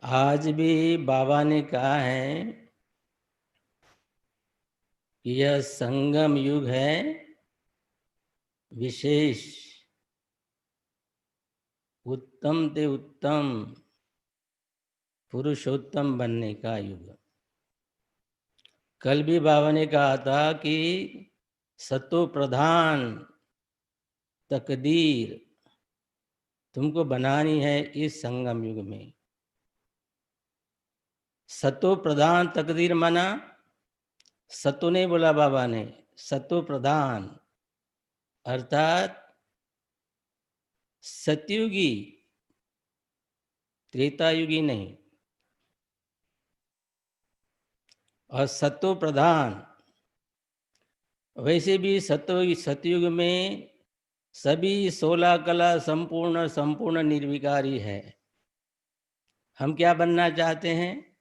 आज भी बाबा ने कहा है कि यह संगम युग है, विशेष उत्तम ते उत्तम पुरुषोत्तम बनने का युग। कल भी बाबा ने कहा था कि सतो प्रधान तकदीर तुमको बनानी है इस संगम युग में। सतो प्रधान तकदीर माना, सतो नहीं बोला बाबा ने, सतो प्रधान अर्थात सतयुगी, त्रेतायुगी नहीं। और सतो प्रधान, वैसे भी सतयुग में सभी 16 कला संपूर्ण संपूर्ण निर्विकारी है। हम क्या बनना चाहते हैं?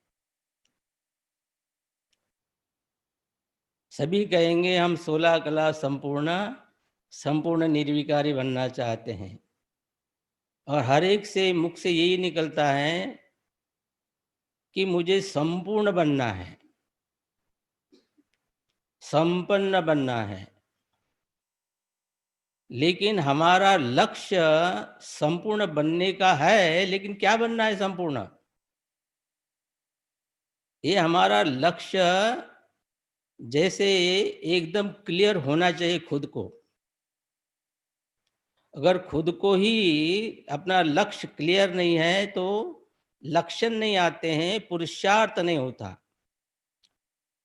सभी कहेंगे हम 16 कला संपूर्ण संपूर्ण निर्विकारी बनना चाहते हैं। और हर एक से मुख से यही निकलता है कि मुझे संपूर्ण बनना है, संपन्न बनना है। लेकिन हमारा लक्ष्य संपूर्ण बनने का है, लेकिन क्या बनना है संपूर्ण? ये हमारा लक्ष्य जैसे एकदम क्लियर होना चाहिए खुद को। अगर खुद को ही अपना लक्ष्य क्लियर नहीं है तो लक्षण नहीं आते हैं, पुरुषार्थ नहीं होता।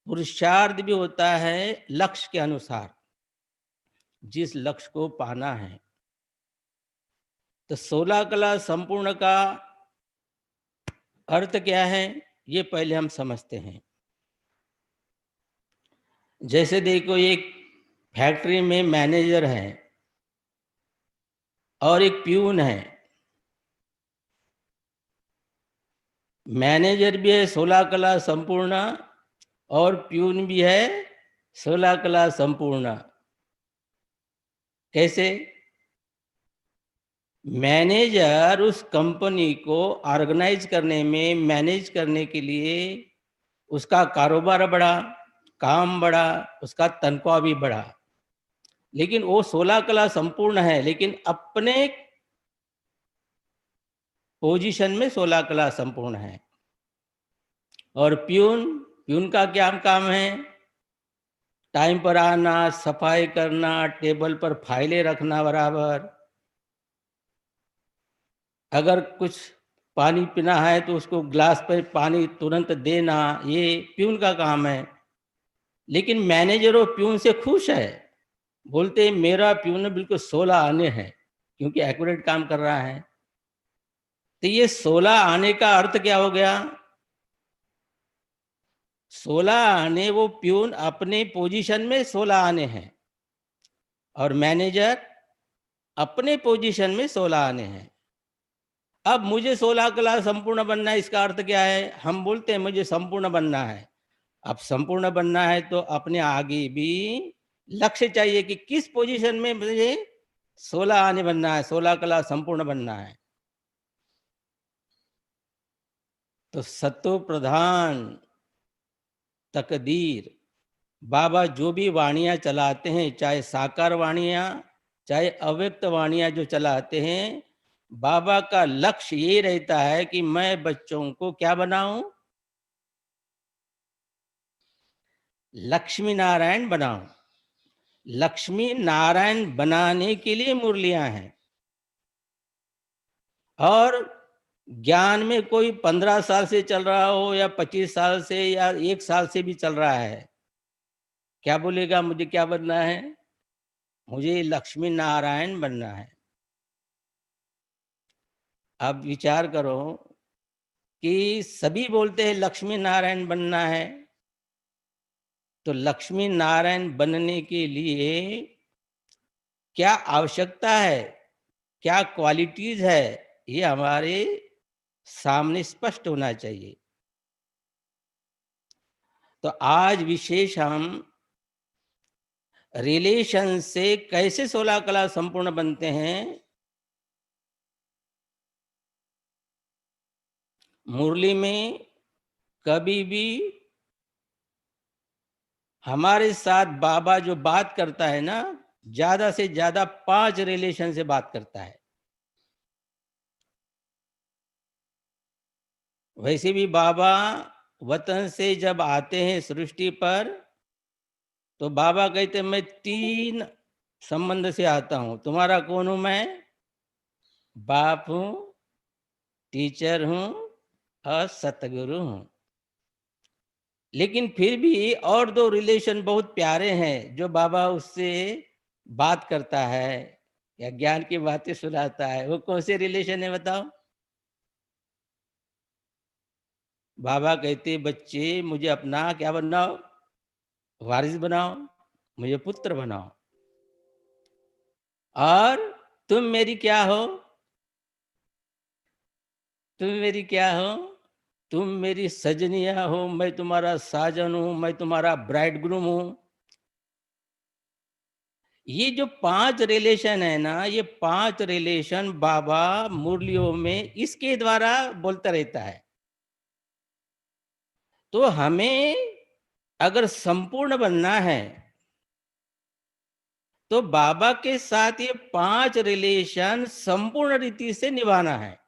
पुरुषार्थ भी होता है लक्ष्य के अनुसार, जिस लक्ष्य को पाना है। तो 16 कला संपूर्ण का अर्थ क्या है, ये पहले हम समझते हैं। जैसे देखो, एक फैक्ट्री में मैनेजर है और एक प्यून है। मैनेजर भी है 16 कला संपूर्ण और प्यून भी है 16 कला संपूर्ण। कैसे? मैनेजर उस कंपनी को ऑर्गेनाइज करने में, मैनेज करने के लिए उसका कारोबार बढ़ा, काम बढ़ा, उसका तनख्वाह भी बढ़ा। लेकिन वो 16 कला संपूर्ण है, लेकिन अपने पोजीशन में 16 कला संपूर्ण है। और प्यून, प्यून का क्या काम है? टाइम पर आना, सफाई करना, टेबल पर फाइलें रखना बराबर। अगर कुछ पानी पीना है तो उसको ग्लास पे पानी तुरंत देना, ये प्यून का काम है। लेकिन मैनेजर वो प्यून से खुश है, बोलते हैं मेरा प्यून बिल्कुल 16 आने हैं, क्योंकि एक्यूरेट काम कर रहा है। तो ये 16 आने का अर्थ क्या हो गया? 16 आने, वो प्यून अपने पोजीशन में 16 आने हैं और मैनेजर अपने पोजीशन में 16 आने हैं। अब मुझे 16 कला संपूर्ण बनना है, इसका अर्थ क्या है? हम बोलते हैं मुझे संपूर्ण बनना है। अब संपूर्ण बनना है तो अपने आगे भी लक्ष्य चाहिए कि किस पोजीशन में मुझे 16 आने बनना है, 16 कला संपूर्ण बनना है। तो सतो प्रधान तकदीर, बाबा जो भी वाणियां चलाते हैं, चाहे साकार वाणियां, चाहे अव्यक्त वाणियां जो चलाते हैं, बाबा का लक्ष्य ये रहता है कि मैं बच्चों को क्या बनाऊं? लक्ष्मी नारायण बनाऊं। लक्ष्मी नारायण बनाने के लिए मुरलियां हैं। और ज्ञान में कोई 15 साल से चल रहा हो या 25 साल से या 1 साल से भी चल रहा है, क्या बोलेगा मुझे क्या बनना है? मुझे लक्ष्मी नारायण बनना है। अब विचार करो कि सभी बोलते हैं लक्ष्मी नारायण बनना है, तो लक्ष्मी नारायण बनने के लिए क्या आवश्यकता है, क्या क्वालिटीज है, ये हमारे सामने स्पष्ट होना चाहिए। तो आज विशेष हम रिलेशन से कैसे 16 कला संपूर्ण बनते हैं, मुरली में कभी भी हमारे साथ बाबा जो बात करता है ना, ज्यादा से ज्यादा 5 रिलेशन से बात करता है। वैसे भी बाबा वतन से जब आते हैं सृष्टि पर, तो बाबा कहते मैं 3 संबंध से आता हूं। तुम्हारा कौन हूं मैं? बाप हूं, टीचर हूं और सतगुरु हूं। लेकिन फिर भी और 2 रिलेशन बहुत प्यारे हैं जो बाबा उससे बात करता है या ज्ञान की बातें सुनाता है। वो कौन से रिलेशन है बताओ? बाबा कहते बच्चे मुझे अपना क्या बनाओ? वारिस बनाओ, मुझे पुत्र बनाओ। और तुम मेरी क्या हो? तुम मेरी क्या हो? तुम मेरी सजनिया हो, मैं तुम्हारा साजन हूं, मैं तुम्हारा ब्राइड ग्रूम हूं। ये जो 5 रिलेशन है ना, ये 5 रिलेशन बाबा मुरलियों में इसके द्वारा बोलता रहता है। तो हमें अगर संपूर्ण बनना है, तो बाबा के साथ ये 5 रिलेशन संपूर्ण रीति से निभाना है।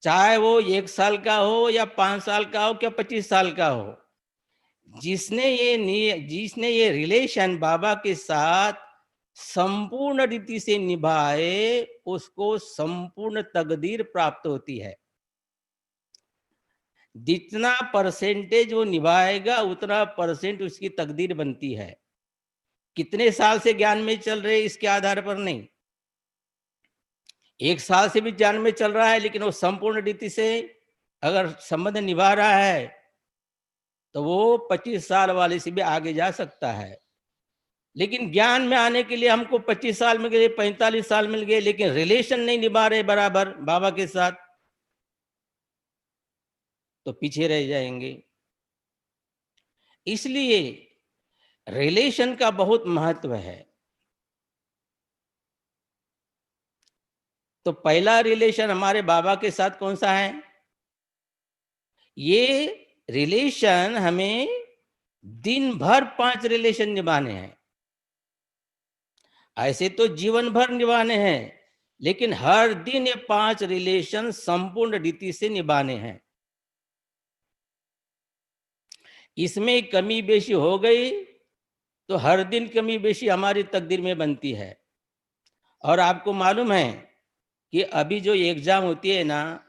चाहे वो 1 साल का हो या 5 साल का हो या 25 साल का हो। जिसने ये रिलेशन बाबा के साथ संपूर्ण रीति से निभाए, उसको संपूर्ण तकदीर प्राप्त होती है। जितना परसेंटेज वो निभाएगा उतना परसेंट उसकी तकदीर बनती है। कितने साल से ज्ञान में चल रहे इसके आधार पर नहीं। 1 साल से भी ज्ञान में चल रहा है, लेकिन वो संपूर्ण रीति से अगर संबंध निभा रहा है, तो वो 25 साल वाले से भी आगे जा सकता है। लेकिन ज्ञान में आने के लिए हमको 25 साल मिल गए, 45 साल मिल गए, लेकिन रिलेशन नहीं निभा रहे बराबर बाबा के साथ, तो पीछे रह जाएंगे। इसलिए रिलेशन का बहुत महत्व है। तो पहला रिलेशन हमारे बाबा के साथ कौन सा है? ये रिलेशन हमें दिन भर 5 रिलेशन निभाने हैं। ऐसे तो जीवन भर निभाने हैं, लेकिन हर दिन ये 5 रिलेशन संपूर्ण रीति से निभाने हैं। इसमें कमी बेशी हो गई तो हर दिन कमी बेशी हमारी तकदीर में बनती है। और आपको मालूम है कि अभी जो एग्जाम होती है ना,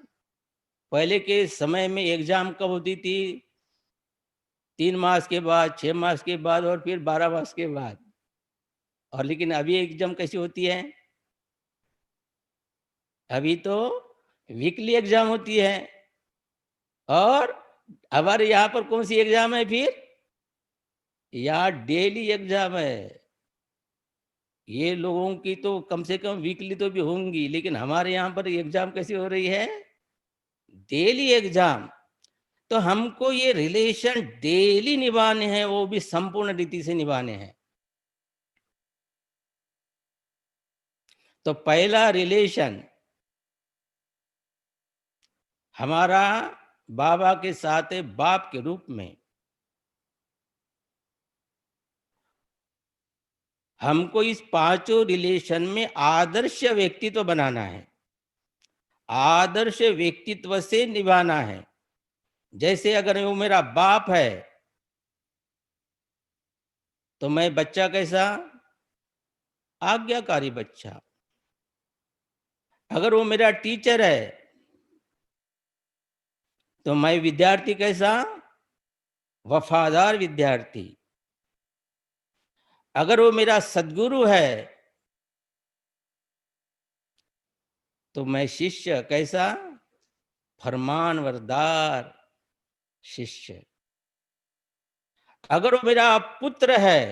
पहले के समय में एग्जाम कब होती थी? 3 मास के बाद, 6 मास के बाद और फिर 12 मास के बाद। और लेकिन अभी एग्जाम कैसी होती है? अभी तो वीकली एग्जाम होती है। और हमारे यहाँ पर कौन सी एग्जाम है फिर? यहाँ डेली एग्जाम है। ये लोगों की तो कम से कम वीकली तो भी होंगी, लेकिन हमारे यहाँ पर एग्जाम कैसी हो रही है? Daily exam. तो हमको ये रिलेशन डेली निभाने हैं, वो भी संपूर्ण रीति से निभाने हैं। तो पहला रिलेशन हमारा बाबा के साथ है बाप के रूप में। हमको इस 5 रिलेशन में आदर्श व्यक्तित्व बनाना है, आदर्श व्यक्तित्व से निभाना है। जैसे अगर वो मेरा बाप है, तो मैं बच्चा कैसा? आज्ञाकारी बच्चा। अगर वो मेरा टीचर है, तो मैं विद्यार्थी कैसा? वफादार विद्यार्थी। अगर वो मेरा सद्गुरु है, तो मैं शिष्य कैसा? फरमानबरदार शिष्य। अगर वो मेरा पुत्र है,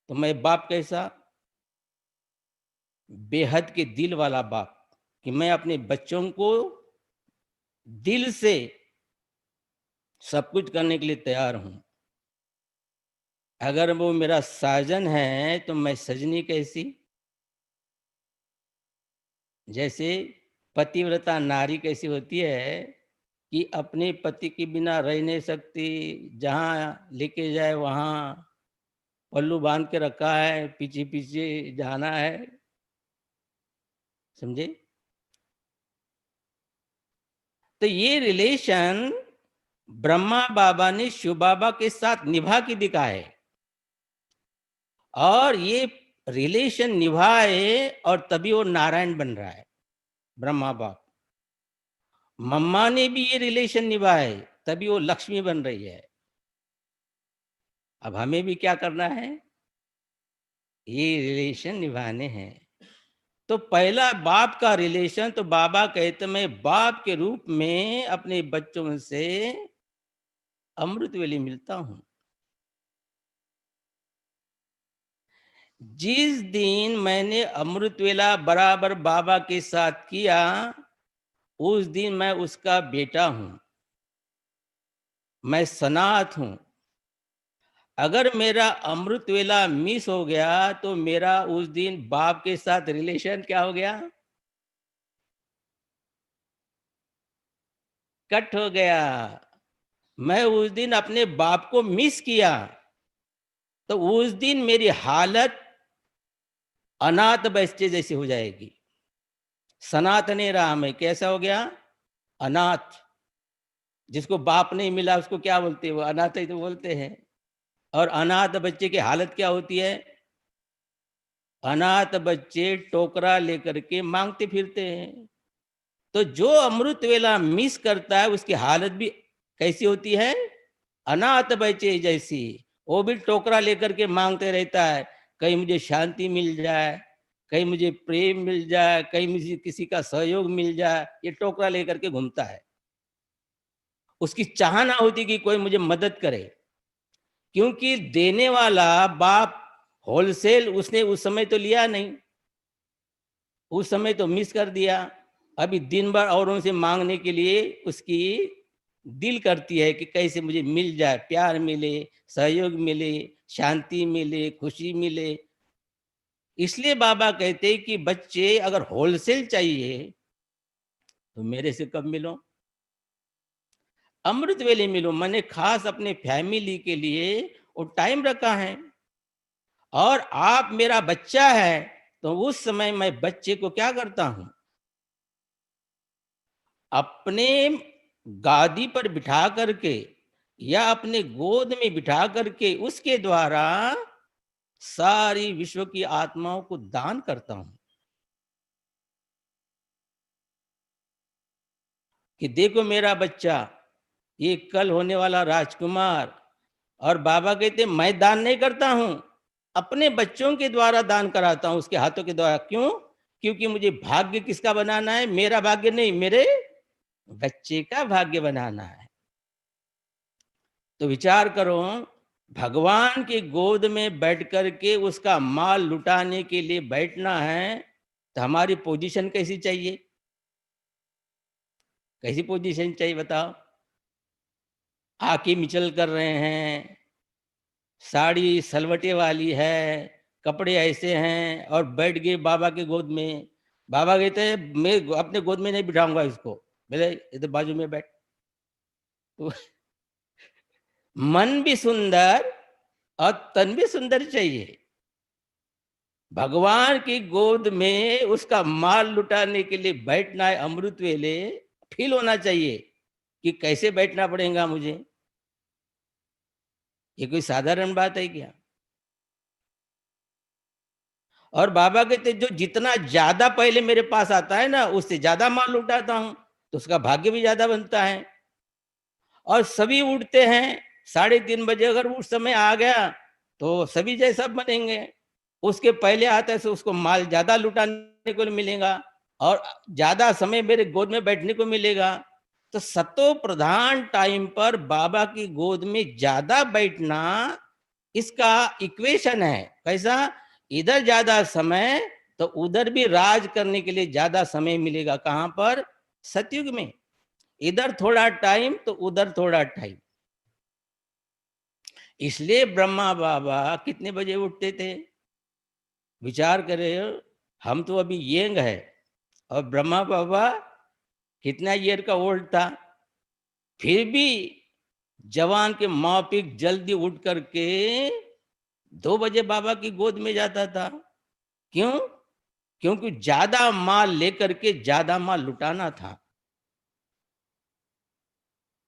तो मैं बाप कैसा? बेहद के दिल वाला बाप, कि मैं अपने बच्चों को दिल से सब कुछ करने के लिए तैयार हूं। अगर वो मेरा साजन है, तो मैं सजनी कैसी? जैसे पतिव्रता नारी कैसी होती है कि अपने पति के बिना रह नहीं सकती, जहाँ लेके जाए वहाँ पल्लू बांध के रखा है, पीछे-पीछे जाना है, समझे? तो ये रिलेशन ब्रह्मा बाबा ने शिव बाबा के साथ निभा के दिखाए और ये रिलेशन निभाए और तभी वो नारायण बन रहा है, ब्रह्मा बाप। मम्मा ने भी ये रिलेशन निभाए, तभी वो लक्ष्मी बन रही है। अब हमें भी क्या करना है? ये रिलेशन निभाने हैं। तो पहला बाप का रिलेशन, तो बाबा कहते मैं बाप के रूप में अपने बच्चों से अमृत वेले मिलता हूं। जिस दिन मैंने अमृत वेला बराबर बाबा के साथ किया, उस दिन मैं उसका बेटा हूं, मैं सनात हूं। अगर मेरा अमृत वेला मिस हो गया तो मेरा उस दिन बाप के साथ रिलेशन क्या हो गया? कट हो गया। मैं उस दिन अपने बाप को मिस किया, तो उस दिन मेरी हालत अनाथ बच्चे जैसी हो जाएगी। सनात नहीं रहा, मैं कैसा हो गया? अनाथ। जिसको बाप नहीं मिला उसको क्या बोलते हैं? वो अनाथ ही तो बोलते हैं। और अनाथ बच्चे की हालत क्या होती है? अनाथ बच्चे टोकरा लेकर के मांगते फिरते हैं। तो जो अमृत वेला मिस करता है उसकी हालत भी कैसी होती है? अनाथ बच्चे जैसी। वो भी टोकरा लेकर के मांगते रहता है, कहीं मुझे शांति मिल जाए, कहीं मुझे प्रेम मिल जाए, कहीं मुझे किसी का सहयोग मिल जाए, ये टोकरा लेकर के घूमता है। उसकी चाहना होती कि कोई मुझे मदद करे, क्योंकि देने वाला बाप होलसेल उसने उस समय तो लिया नहीं, उस समय तो मिस कर दिया। अभी दिन भर औरों से मांगने के लिए उसकी दिल करती है कि कैसे मुझे मिल जाए, प्यार मिले, सहयोग मिले, शांति मिले, खुशी मिले। इसलिए बाबा कहते हैं कि बच्चे अगर होलसेल चाहिए तो मेरे से कब मिलो? अमृत वेले मिलो। मैंने खास अपने फैमिली के लिए वो टाइम रखा है। और आप मेरा बच्चा है, तो उस समय मैं बच्चे को क्या करता हूं? अपने गादी पर बिठा करके या अपने गोद में बिठा करके उसके द्वारा सारी विश्व की आत्माओं को दान करता हूं कि देखो मेरा बच्चा, ये कल होने वाला राजकुमार। और बाबा कहते मैं दान नहीं करता हूं, अपने बच्चों के द्वारा दान कराता हूं, उसके हाथों के द्वारा। क्यों? क्योंकि मुझे भाग्य किसका बनाना है? मेरा भाग्य नहीं, मेरे बच्चे का भाग्य बनाना है। तो विचार करो, भगवान की गोद में बैठ करके उसका माल लुटाने के लिए बैठना है, तो हमारी पोजीशन कैसी चाहिए? कैसी पोजीशन चाहिए बताओ? आके मिचल कर रहे हैं, साड़ी सलवटे वाली है, कपड़े ऐसे हैं और बैठ गए बाबा के गोद में। बाबा कहते हैं मैं अपने गोद में नहीं बिठाऊंगा इसको, बोले इधर बाजू में बैठ। तो मन भी सुंदर और तन भी सुंदर चाहिए। भगवान की गोद में उसका माल लुटाने के लिए बैठना है अमृत वेले, फील होना चाहिए कि कैसे बैठना पड़ेगा मुझे। ये कोई साधारण बात है क्या? और बाबा कहते जो जितना ज्यादा पहले मेरे पास आता है ना, उससे ज्यादा माल लुटाता हूं, तो उसका भाग्य भी ज्यादा बनता है। और सभी उठते हैं 3:30 बजे, अगर उस समय आ गया तो सभी जैसा बनेंगे। उसके पहले आता है तो उसको माल ज्यादा लुटाने को मिलेगा और ज्यादा समय मेरे गोद में बैठने को मिलेगा। तो सतो प्रधान टाइम पर बाबा की गोद में ज्यादा बैठना, इसका इक्वेशन है कैसा? इधर ज्यादा समय तो उधर भी राज करने के लिए ज्यादा समय मिलेगा। कहां पर? सतयुग में। इधर थोड़ा टाइम तो उधर थोड़ा टाइम। इसलिए ब्रह्मा बाबा कितने बजे उठते थे? विचार करें, हम तो अभी यंग है और ब्रह्मा बाबा कितना ईयर का ओल्ड था, फिर भी जवान के माफिक जल्दी उठ करके 2 बजे बाबा की गोद में जाता था। क्यों? क्योंकि ज्यादा माल लेकर के ज्यादा माल लुटाना था।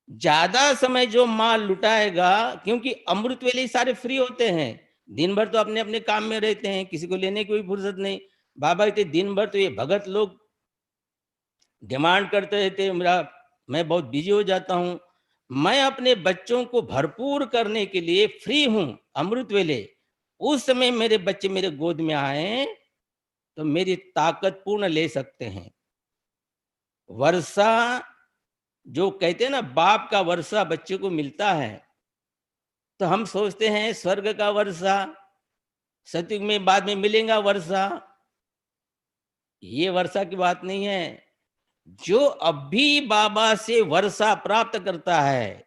ज्यादा समय जो माल लुटाएगा, क्योंकि अमृत वेले सारे फ्री होते हैं, दिन भर तो अपने अपने काम में रहते हैं, किसी को लेने की कोई फुर्सत नहीं। बाबा कहते दिन भर तो ये भगत लोग डिमांड करते रहते, मेरा मैं बहुत बिजी हो जाता हूँ, मैं अपने बच्चों को भरपूर करने के लिए फ्री हूँ अमृत वेले। उस समय मेरे बच्चे मेरे गोद में आए तो मेरी ताकत पूर्ण ले सकते हैं। वर्षा, जो कहते हैं ना बाप का वर्षा बच्चे को मिलता है, तो हम सोचते हैं स्वर्ग का वर्षा, सतयुग में बाद में मिलेगा वर्षा। ये वर्षा की बात नहीं है। जो अभी बाबा से वर्षा प्राप्त करता है,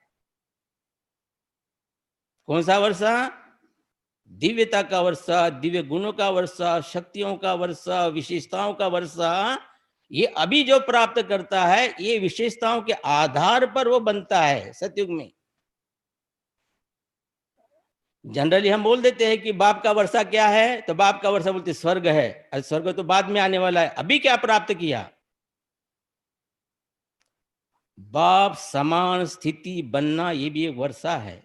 कौन सा वर्षा? दिव्यता का वर्षा, दिव्य गुणों का वर्षा, शक्तियों का वर्षा, विशेषताओं का वर्षा। ये अभी जो प्राप्त करता है, ये विशेषताओं के आधार पर वो बनता है सतयुग में। जनरली हम बोल देते हैं कि बाप का वर्षा क्या है, तो बाप का वर्षा बोलते स्वर्ग है। और स्वर्ग तो बाद में आने वाला है, अभी क्या प्राप्त किया? बाप समान स्थिति बनना, ये भी एक वर्षा है।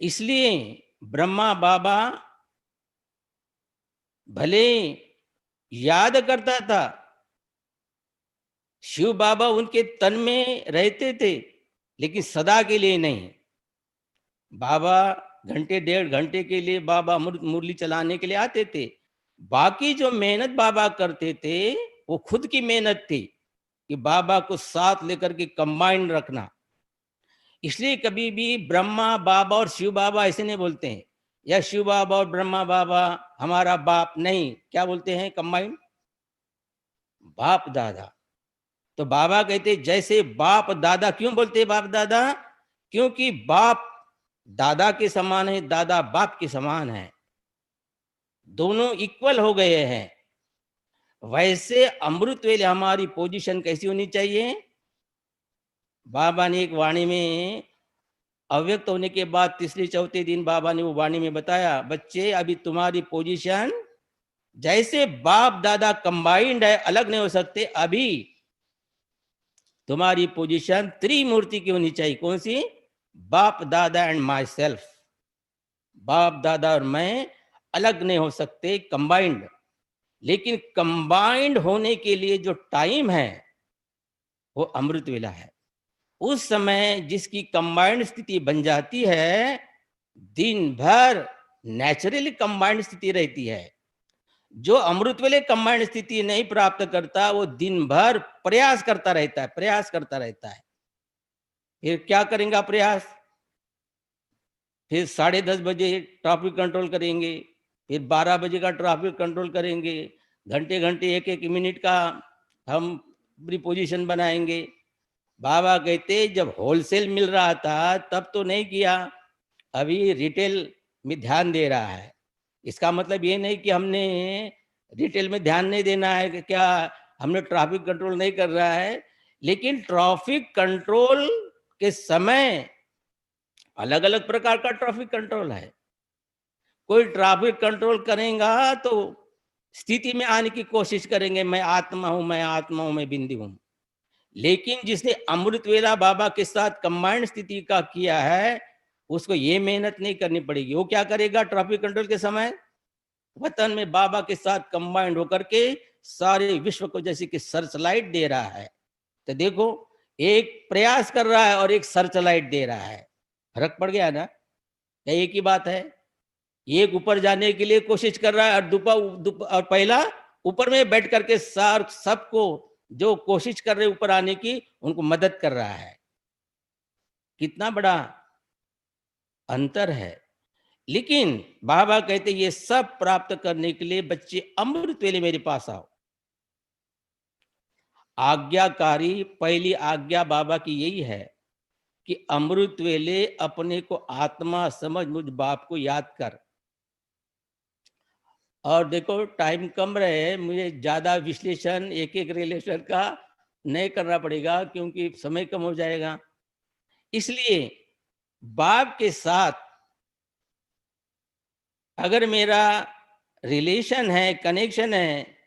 इसलिए ब्रह्मा बाबा भले याद करता था, शिव बाबा उनके तन में रहते थे, लेकिन सदा के लिए नहीं। बाबा घंटे 1.5 घंटे के लिए बाबा अमृत मुरली चलाने के लिए आते थे। बाकी जो मेहनत बाबा करते थे वो खुद की मेहनत थी कि बाबा को साथ लेकर के कंबाइंड रखना। इसलिए कभी भी ब्रह्मा बाबा और शिव बाबा ऐसे नहीं बोलते हैं, या शिव बाबा और ब्रह्मा बाबा हमारा बाप, नहीं। क्या बोलते हैं? कंबाइंड, बाप दादा। तो बाबा कहते जैसे बाप दादा। क्यों बोलते हैं बाप दादा? क्योंकि बाप दादा के समान है, दादा बाप के समान है, दोनों इक्वल हो गए हैं। वैसे अमृत वेले हमारी पोजीशन कैसी होनी चाहिए? बाबा ने एक वाणी में, अव्यक्त होने के बाद तीसरे चौथे दिन बाबा ने वो वाणी में बताया, बच्चे अभी तुम्हारी पोजीशन जैसे बाप दादा कंबाइंड है, अलग नहीं हो सकते। अभी तुम्हारी पोजीशन त्रिमूर्ति की होनी चाहिए। कौन सी? बाप दादा एंड माई सेल्फ। बाप दादा और मैं अलग नहीं हो सकते, कंबाइंड। लेकिन कंबाइंड होने के लिए जो टाइम है वो अमृत वेला है। उस समय जिसकी कंबाइंड स्थिति बन जाती है, दिन भर नेचुरली कंबाइंड स्थिति रहती है। जो अमृत वेले कंबाइंड स्थिति नहीं प्राप्त करता, वो दिन भर प्रयास करता रहता है, प्रयास करता रहता है। फिर क्या करेंगे प्रयास? फिर 10:30 बजे ट्रैफिक कंट्रोल करेंगे, फिर 12 बजे का ट्रैफिक कंट्रोल करेंगे, घंटे घंटे 1-1 मिनट का हम प्रीपोजिशन बनाएंगे। बाबा कहते जब होलसेल मिल रहा था तब तो नहीं किया, अभी रिटेल में ध्यान दे रहा है। इसका मतलब ये नहीं कि हमने रिटेल में ध्यान नहीं देना है, कि क्या हमने ट्रैफिक कंट्रोल नहीं कर रहा है। लेकिन ट्रैफिक कंट्रोल के समय अलग अलग प्रकार का ट्रैफिक कंट्रोल है। कोई ट्रैफिक कंट्रोल करेगा तो स्थिति में आने की कोशिश करेंगे, मैं आत्मा हूं, मैं आत्मा हूं, मैं बिंदु हूं। लेकिन जिसने अमृत वेला बाबा के साथ कंबाइंड स्थिति का किया है, उसको ये मेहनत नहीं करनी पड़ेगी। वो क्या करेगा? ट्रैफिक कंट्रोल के समय वतन में बाबा के साथ कंबाइंड होकर के सारे विश्व को जैसे कि सर्च लाइट दे रहा है। तो देखो, एक प्रयास कर रहा है और एक सर्च लाइट दे रहा है, फर्क पड़ गया ना? क्या एक ही बात है? एक ऊपर जाने के लिए कोशिश कर रहा है और पहला ऊपर में बैठ करके सबको जो कोशिश कर रहे ऊपर आने की, उनको मदद कर रहा है। कितना बड़ा अंतर है। लेकिन बाबा कहते ये सब प्राप्त करने के लिए बच्चे अमृत वेले मेरे पास आओ। आज्ञाकारी पहली आज्ञा बाबा की यही है कि अमृत वेले अपने को आत्मा समझ मुझ बाप को याद कर। और देखो टाइम कम रहे, मुझे ज़्यादा विश्लेषण एक-एक रिलेशन का नहीं करना पड़ेगा क्योंकि समय कम हो जाएगा। इसलिए बाप के साथ अगर मेरा रिलेशन है, कनेक्शन है,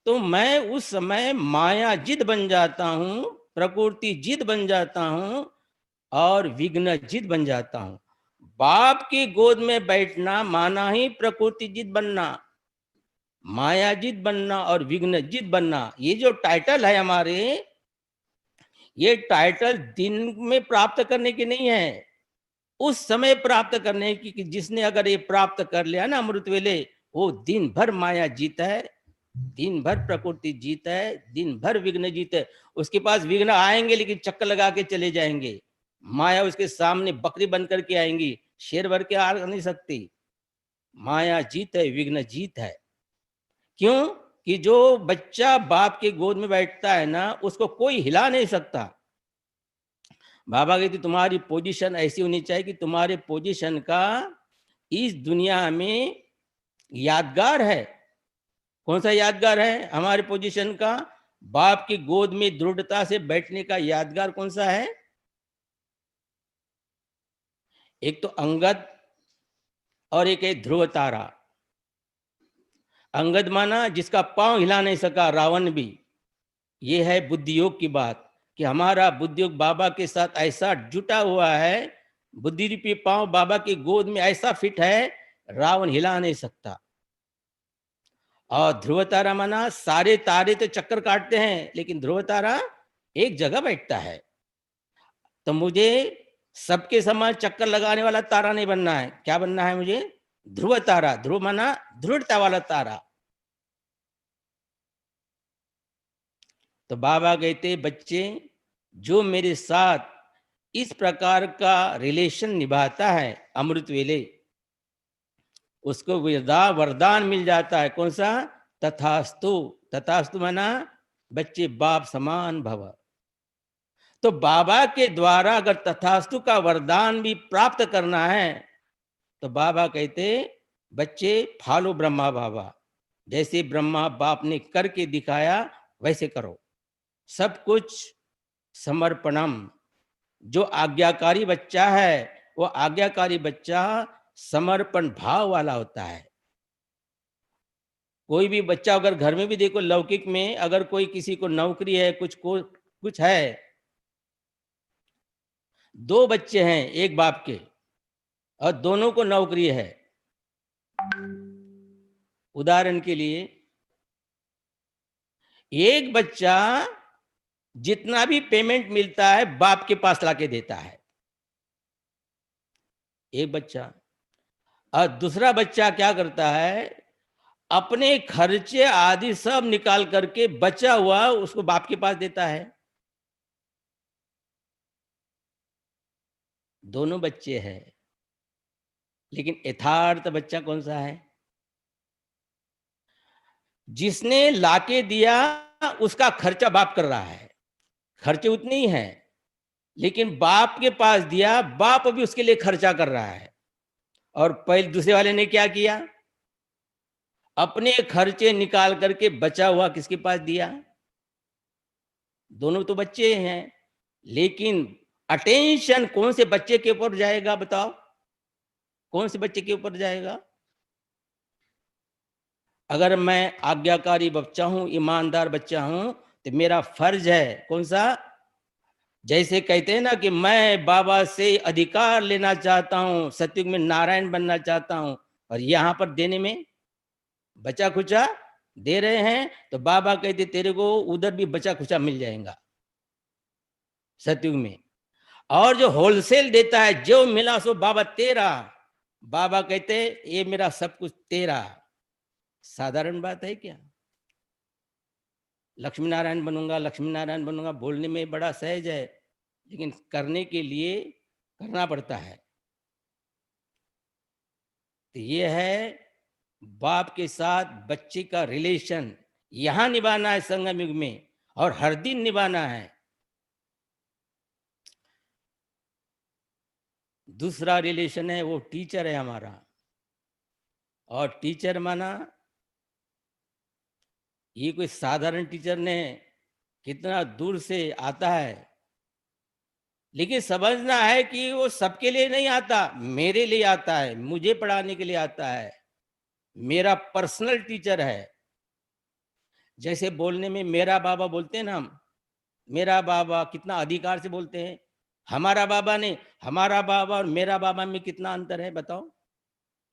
तो मैं उस समय मायाजित बन जाता हूँ, प्रकृतिजित बन जाता हूँ और विघ्नजित बन जाता हूँ। बाप की गोद में बैठना माना ही प्रकृतिजित बनना, मायाजित बनना और विघ्नजित बनना। ये जो टाइटल है हमारे, ये टाइटल दिन में प्राप्त करने की नहीं है, उस समय प्राप्त करने की कि जिसने अगर ये प्राप्त कर लिया ना अमृत वेले, वो दिन भर माया जीत है, दिन भर प्रकृति जीत है, दिन भर विघ्न जीत है। उसके पास विघ्न आएंगे लेकिन चक्कर लगा के चले जाएंगे। माया उसके सामने बकरी बन करके आएंगी, शेर भर के आ नहीं सकती। माया जीत है, विघ्न जीत है। क्यों? कि जो बच्चा बाप के गोद में बैठता है ना, उसको कोई हिला नहीं सकता। बाबा कहते तुम्हारी पोजीशन ऐसी होनी चाहिए कि तुम्हारे पोजीशन का इस दुनिया में यादगार है। कौन सा यादगार है हमारे पोजीशन का? बाप की गोद में दृढ़ता से बैठने का यादगार कौन सा है? एक तो अंगद और एक है ध्रुव तारा। अंगद माना जिसका पांव हिला नहीं सका रावण भी। ये है बुद्धि योग की बात कि हमारा बुद्धि योग बाबा के साथ ऐसा जुटा हुआ है, बुद्धि रूपी पांव बाबा की गोद में ऐसा फिट है, रावण हिला नहीं सकता। और ध्रुव तारा माना सारे तारे तो चक्कर काटते हैं लेकिन ध्रुव तारा एक जगह बैठता है। तो मुझे सबके समान चक्कर लगाने वाला तारा नहीं बनना है। क्या बनना है मुझे? ध्रुव तारा। ध्रुव माना दृढ़ता वाला तारा। तो बाबा कहते बच्चे जो मेरे साथ इस प्रकार का रिलेशन निभाता है अमृत वेले, उसको वरदान मिल जाता है। कौन सा? तथास्तु। तथास्तु माना बच्चे बाप समान भव। तो बाबा के द्वारा अगर तथास्तु का वरदान भी प्राप्त करना है तो बाबा कहते बच्चे फॉलो ब्रह्मा बाबा। जैसे ब्रह्मा बाप ने करके दिखाया वैसे करो। सब कुछ समर्पणम। जो आज्ञाकारी बच्चा है वो आज्ञाकारी बच्चा समर्पण भाव वाला होता है। कोई भी बच्चा अगर घर में भी देखो, लौकिक में अगर कोई किसी को नौकरी है, कुछ है, दो बच्चे हैं एक बाप के और दोनों को नौकरी है। उदाहरण के लिए एक बच्चा जितना भी पेमेंट मिलता है बाप के पास लाके देता है, एक बच्चा। और दूसरा बच्चा क्या करता है? अपने खर्चे आदि सब निकाल करके बचा हुआ उसको बाप के पास देता है। दोनों बच्चे हैं लेकिन यथार्थ बच्चा कौन सा है? जिसने लाके दिया उसका खर्चा बाप कर रहा है, खर्चे उतने ही हैं, लेकिन बाप के पास दिया, बाप भी उसके लिए खर्चा कर रहा है। और पहले दूसरे वाले ने क्या किया? अपने खर्चे निकाल करके बचा हुआ किसके पास दिया? दोनों तो बच्चे हैं, लेकिन अटेंशन कौन से बच्चे के ऊपर जाएगा बताओ? कौन से बच्चे के ऊपर जाएगा? अगर मैं आज्ञाकारी बच्चा हूं, ईमानदार बच्चा हूं, तो मेरा फर्ज है कौन सा? जैसे कहते हैं ना कि मैं बाबा से अधिकार लेना चाहता हूं, सतयुग में नारायण बनना चाहता हूं, और यहां पर देने में बचा खुचा दे रहे हैं, तो बाबा कहते तेरे को उधर भी बचा खुचा मिल जाएगा सतयुग में। और जो होलसेल देता है, जो मिला सो बाबा तेरा, बाबा कहते ये मेरा सब कुछ तेरा। साधारण बात है क्या? लक्ष्मी नारायण बनूंगा, लक्ष्मी नारायण बनूंगा बोलने में बड़ा सहज है, लेकिन करने के लिए करना पड़ता है। तो ये है बाप के साथ बच्चे का रिलेशन, यहां निभाना है संगम युग में, और हर दिन निभाना है। दूसरा रिलेशन है वो टीचर है हमारा। और टीचर माना ये कोई साधारण टीचर ने कितना दूर से आता है, लेकिन समझना है कि वो सबके लिए नहीं आता, मेरे लिए आता है, मुझे पढ़ाने के लिए आता है, मेरा पर्सनल टीचर है। जैसे बोलने में मेरा बाबा बोलते हैं ना हम, मेरा बाबा कितना अधिकार से बोलते हैं, हमारा बाबा नहीं। हमारा बाबा और मेरा बाबा में कितना अंतर है बताओ?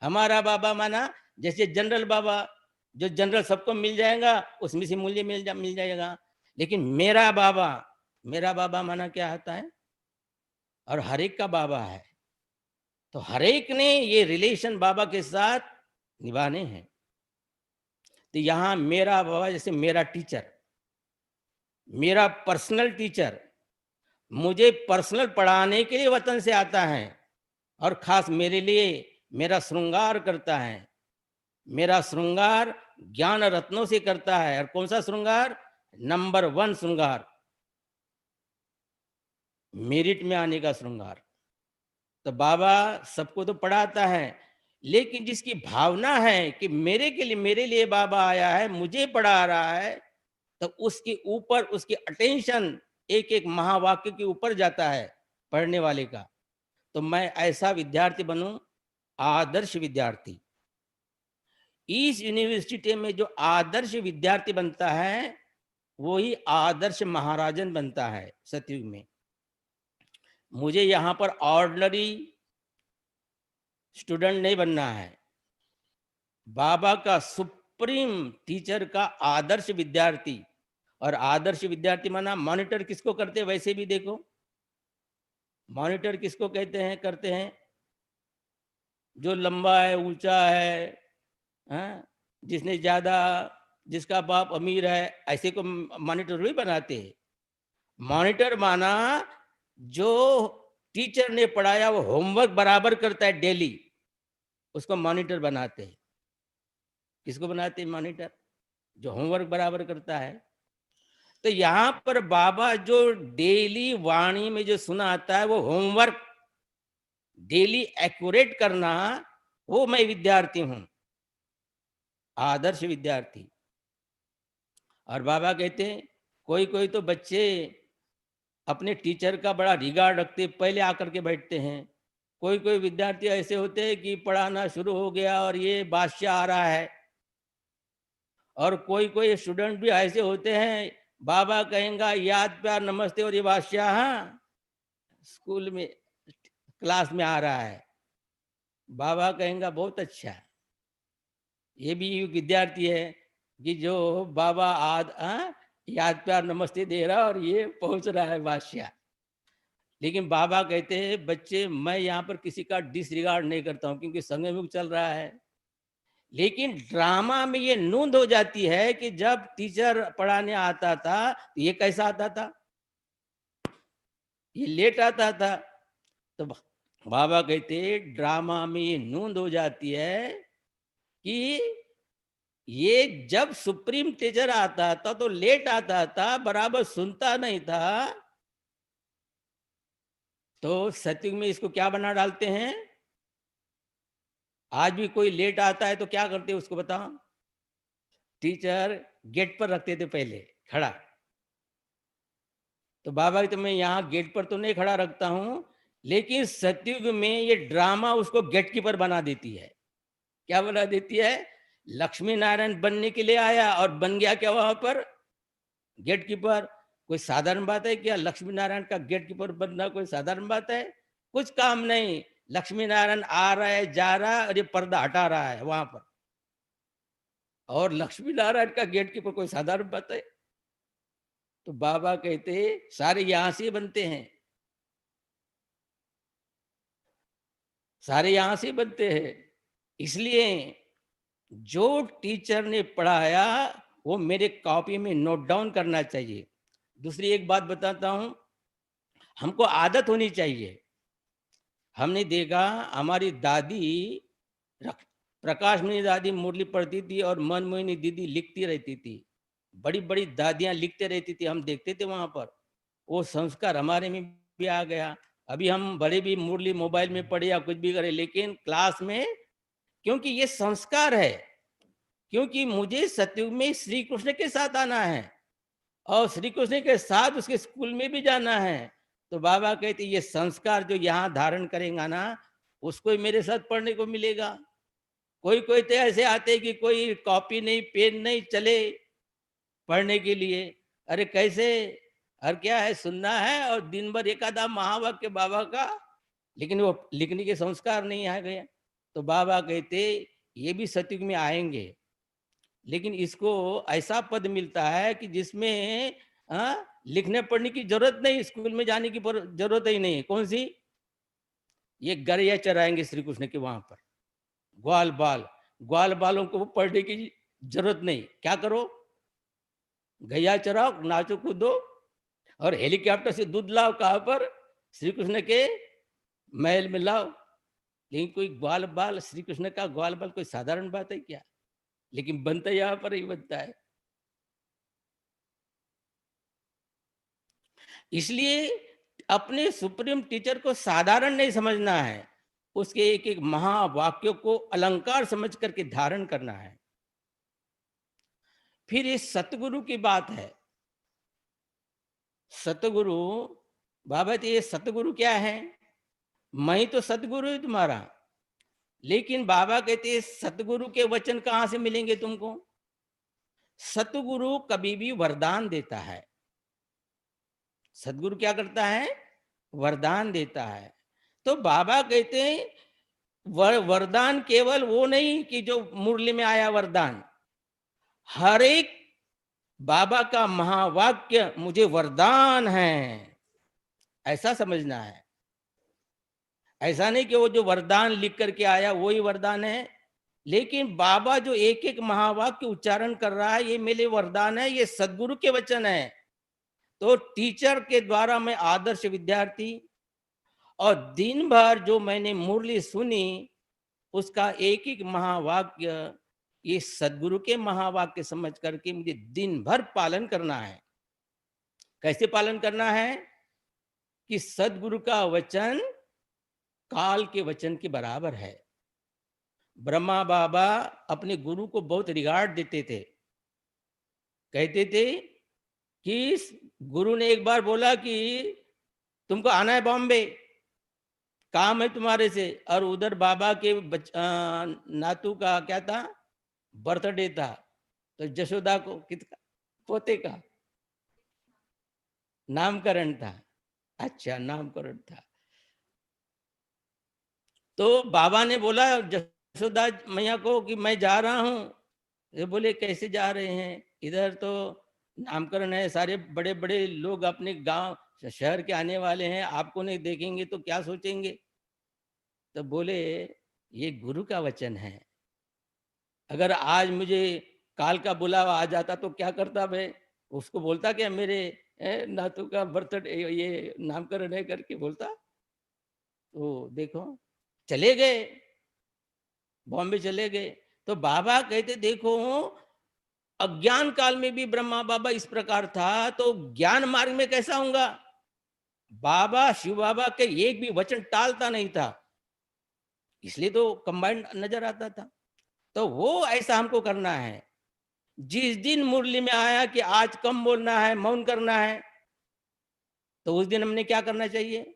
हमारा बाबा माना जैसे जनरल बाबा, जो जनरल सबको मिल जाएगा, उसमें से मूल्य मिल जाएगा। लेकिन मेरा बाबा माना क्या होता है? और हर एक का बाबा है, तो हर एक ने ये रिलेशन बाबा के साथ निभाने हैं। तो यहाँ मेरा बाबा जैसे मेरा टीचर, मेरा पर्सनल टीचर, मुझे पर्सनल पढ़ाने के लिए वतन से आता है और खास मेरे लिए मेरा श्रृंगार करता है। मेरा श्रृंगार ज्ञान रत्नों से करता है। और कौन सा श्रृंगार? नंबर 1 श्रृंगार, मेरिट में आने का श्रृंगार। तो बाबा सबको तो पढ़ाता है, लेकिन जिसकी भावना है कि मेरे लिए बाबा आया है, मुझे पढ़ा रहा है, तो उसके ऊपर उसकी अटेंशन एक एक महावाक्य के ऊपर जाता है पढ़ने वाले का। तो मैं ऐसा विद्यार्थी बनूं, आदर्श विद्यार्थी। इस यूनिवर्सिटी में जो आदर्श विद्यार्थी बनता है, वही आदर्श महाराजन बनता है सतयुग में। मुझे यहाँ पर ऑर्डिनरी स्टूडेंट नहीं बनना है, बाबा का सुप्रीम टीचर का आदर्श विद्यार्थी। और आदर्श विद्यार्थी माना मॉनिटर किसको करते हैं? वैसे भी देखो, मॉनिटर किसको कहते हैं, करते हैं? जो लंबा है, ऊंचा है, हाँ? जिसने ज्यादा, जिसका बाप अमीर है, ऐसे को मॉनिटर भी बनाते हैं। मॉनिटर माना जो टीचर ने पढ़ाया वो होमवर्क बराबर करता है डेली, उसको मॉनिटर बनाते हैं। किसको बनाते हैं मॉनिटर? जो होमवर्क बराबर करता है। तो यहाँ पर बाबा जो डेली वाणी में जो सुनाता है, वो होमवर्क डेली एक्यूरेट करना, वो मैं विद्यार्थी हूं, आदर्श विद्यार्थी। और बाबा कहते हैं कोई कोई तो बच्चे अपने टीचर का बड़ा रिगार्ड रखते, पहले आकर के बैठते हैं। कोई कोई विद्यार्थी ऐसे होते हैं कि पढ़ाना शुरू हो गया और ये बादशाह आ रहा है। और कोई कोई स्टूडेंट भी ऐसे होते हैं, बाबा कहेंगे याद प्यार नमस्ते और ये बादशाह स्कूल में क्लास में आ रहा है। बाबा कहेंगे बहुत अच्छा, ये भी विद्यार्थी है कि जो बाबा याद प्यार नमस्ते दे रहा और ये पहुंच रहा है बादशाह। लेकिन बाबा कहते हैं बच्चे, मैं यहाँ पर किसी का डिसरिगार्ड नहीं करता हूँ, क्योंकि संगमुख चल रहा है। लेकिन ड्रामा में ये नूंद हो जाती है कि जब टीचर पढ़ाने आता था, ये कैसा आता था? ये लेट आता था। तो बाबा कहते ड्रामा में ये नूंद हो जाती है कि ये जब सुप्रीम टीचर आता था तो लेट आता था, बराबर सुनता नहीं था। तो सतयुग में इसको क्या बना डालते हैं? आज भी कोई लेट आता है तो क्या करते हैं उसको बताओ? टीचर गेट पर रखते थे पहले खड़ा। तो बाबा तो मैं यहाँ गेट पर तो नहीं खड़ा रखता हूं, लेकिन सतयुग में ये ड्रामा उसको गेट कीपर बना देती है। क्या बना देती है? लक्ष्मी नारायण बनने के लिए आया और बन गया क्या वहां पर? Gatekeeper. कोई साधारण बात है क्या? लक्ष्मी नारायण का गेट कीपर बनना कोई साधारण बात है? कुछ काम नहीं। लक्ष्मी नारायण आ रहा है, जा रहा है और ये पर्दा हटा रहा है वहां पर। और लक्ष्मी नारायण का गेट कीपर कोई साधारण बात है? तो बाबा कहते सारे यहां से बनते हैं, सारे यहां से बनते हैं। इसलिए जो टीचर ने पढ़ाया वो मेरे कॉपी में नोट डाउन करना चाहिए। दूसरी एक बात बताता हूं, हमको आदत होनी चाहिए। हमने देखा हमारी दादी प्रकाश मणि दादी मुरली पढ़ती थी और मनमोहिनी दीदी लिखती रहती थी। बड़ी बड़ी दादियां लिखते रहती थी, हम देखते थे वहां पर। वो संस्कार हमारे में भी आ गया। अभी हम बड़े भी मुरली मोबाइल में पढ़े या कुछ भी करें, लेकिन क्लास में, क्योंकि ये संस्कार है क्योंकि मुझे सतयुग में श्री कृष्ण के साथ आना है और श्री कृष्ण के साथ उसके स्कूल में भी जाना है। तो बाबा कहते ये संस्कार जो यहाँ धारण करेगा ना, उसको ही मेरे साथ पढ़ने को मिलेगा। कोई कोई तो ऐसे आते हैं कि कोई कॉपी नहीं, पेन नहीं, चले पढ़ने के लिए। अरे कैसे? और क्या है, सुनना है और दिन भर एक आधा महावाक्य बाबा का, लेकिन वो लिखने के संस्कार नहीं आ गए। तो बाबा कहते ये भी सतयुग में आएंगे, लेकिन इसको ऐसा पद मिलता है कि जिसमें लिखने पढ़ने की जरूरत नहीं, स्कूल में जाने की जरूरत ही नहीं है। कौन सी? ये गैया चराएंगे श्री कृष्ण के वहां पर, ग्वाल बाल। ग्वाल बालों को पढ़ने की जरूरत नहीं। क्या करो? गैया चराओ, नाचो कूदो और हेलीकॉप्टर से दूध लाओ। कहाँ पर? श्री कृष्ण के महल में लाओ। लेकिन कोई ग्वाल बाल, श्री कृष्ण का ग्वाल बाल कोई साधारण बात है क्या? लेकिन बनता यहाँ पर ही बनता है। इसलिए अपने सुप्रीम टीचर को साधारण नहीं समझना है, उसके एक एक महावाक्यों को अलंकार समझ करके धारण करना है। फिर इस सतगुरु की बात है। सतगुरु, बाबा जी ये सतगुरु क्या है? मैं ही तो सतगुरु हूं तुम्हारा। लेकिन बाबा कहते हैं सतगुरु के वचन कहां से मिलेंगे तुमको? सतगुरु कभी भी वरदान देता है। सतगुरु क्या करता है? वरदान देता है। तो बाबा कहते हैं वरदान केवल वो नहीं कि जो मुरली में आया वरदान, हर एक बाबा का महावाक्य मुझे वरदान है, ऐसा समझना है। ऐसा नहीं कि वो जो वरदान लिख करके आया वही वरदान है, लेकिन बाबा जो एक एक महावाक्य उच्चारण कर रहा है ये मेरे वरदान है, ये सदगुरु के वचन है। तो टीचर के द्वारा मैं आदर्श विद्यार्थी, और दिन भर जो मैंने मुरली सुनी उसका एक एक महावाक्य ये सदगुरु के महावाक्य समझ करके मुझे दिन भर पालन करना है। कैसे पालन करना है? कि सदगुरु का वचन काल के वचन के बराबर है। ब्रह्मा बाबा अपने गुरु को बहुत रिगार्ड देते थे। कहते थे कि गुरु ने एक बार बोला कि तुमको आना है बॉम्बे, काम है तुम्हारे से। और उधर बाबा के नातू का क्या था? बर्थडे था। तो जशोदा को किसका? पोते का नामकरण था। अच्छा, नामकरण था। तो बाबा ने बोला जशोदा मैया को कि मैं जा रहा हूँ। ये बोले कैसे जा रहे हैं? इधर तो नामकरण है, सारे बड़े बड़े लोग अपने गांव शहर के आने वाले हैं, आपको नहीं देखेंगे तो क्या सोचेंगे? तो बोले ये गुरु का वचन है। अगर आज मुझे काल का बुलावा आ जाता तो क्या करता मैं? उसको बोलता क्या मेरे नातू का बर्थडे ये नामकरण है करके बोलता? तो देखो, चले गए, बॉम्बे चले गए। तो बाबा कहते देखो, अज्ञान काल में भी ब्रह्मा बाबा इस प्रकार था, तो ज्ञान मार्ग में कैसा होगा? बाबा शिव बाबा के एक भी वचन टालता नहीं था, इसलिए तो कंबाइंड नजर आता था। तो वो ऐसा हमको करना है। जिस दिन मुरली में आया कि आज कम बोलना है, मौन करना है, तो उस दिन हमने क्या करना चाहिए?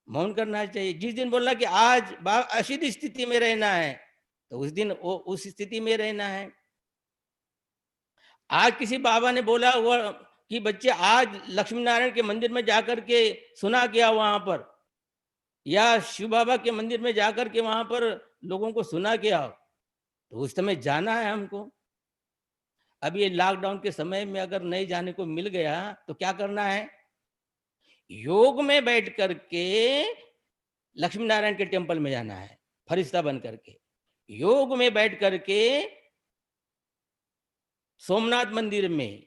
मौन करना चाहिए। जिस दिन बोला कि आज असिद्ध स्थिति में रहना है, तो उस दिन वो उस स्थिति में रहना है। आज किसी बाबा ने बोला हुआ कि बच्चे आज लक्ष्मी नारायण के मंदिर में जाकर के सुना किया वहां पर, या शिव बाबा के मंदिर में जाकर के वहां पर लोगों को सुना किया, तो उस समय जाना है हमको। अब ये लॉकडाउन के समय में अगर नहीं जाने को मिल गया तो क्या करना है? योग में बैठ करके लक्ष्मी नारायण के टेम्पल में जाना है, फरिश्ता बन करके। योग में बैठ करके सोमनाथ मंदिर में,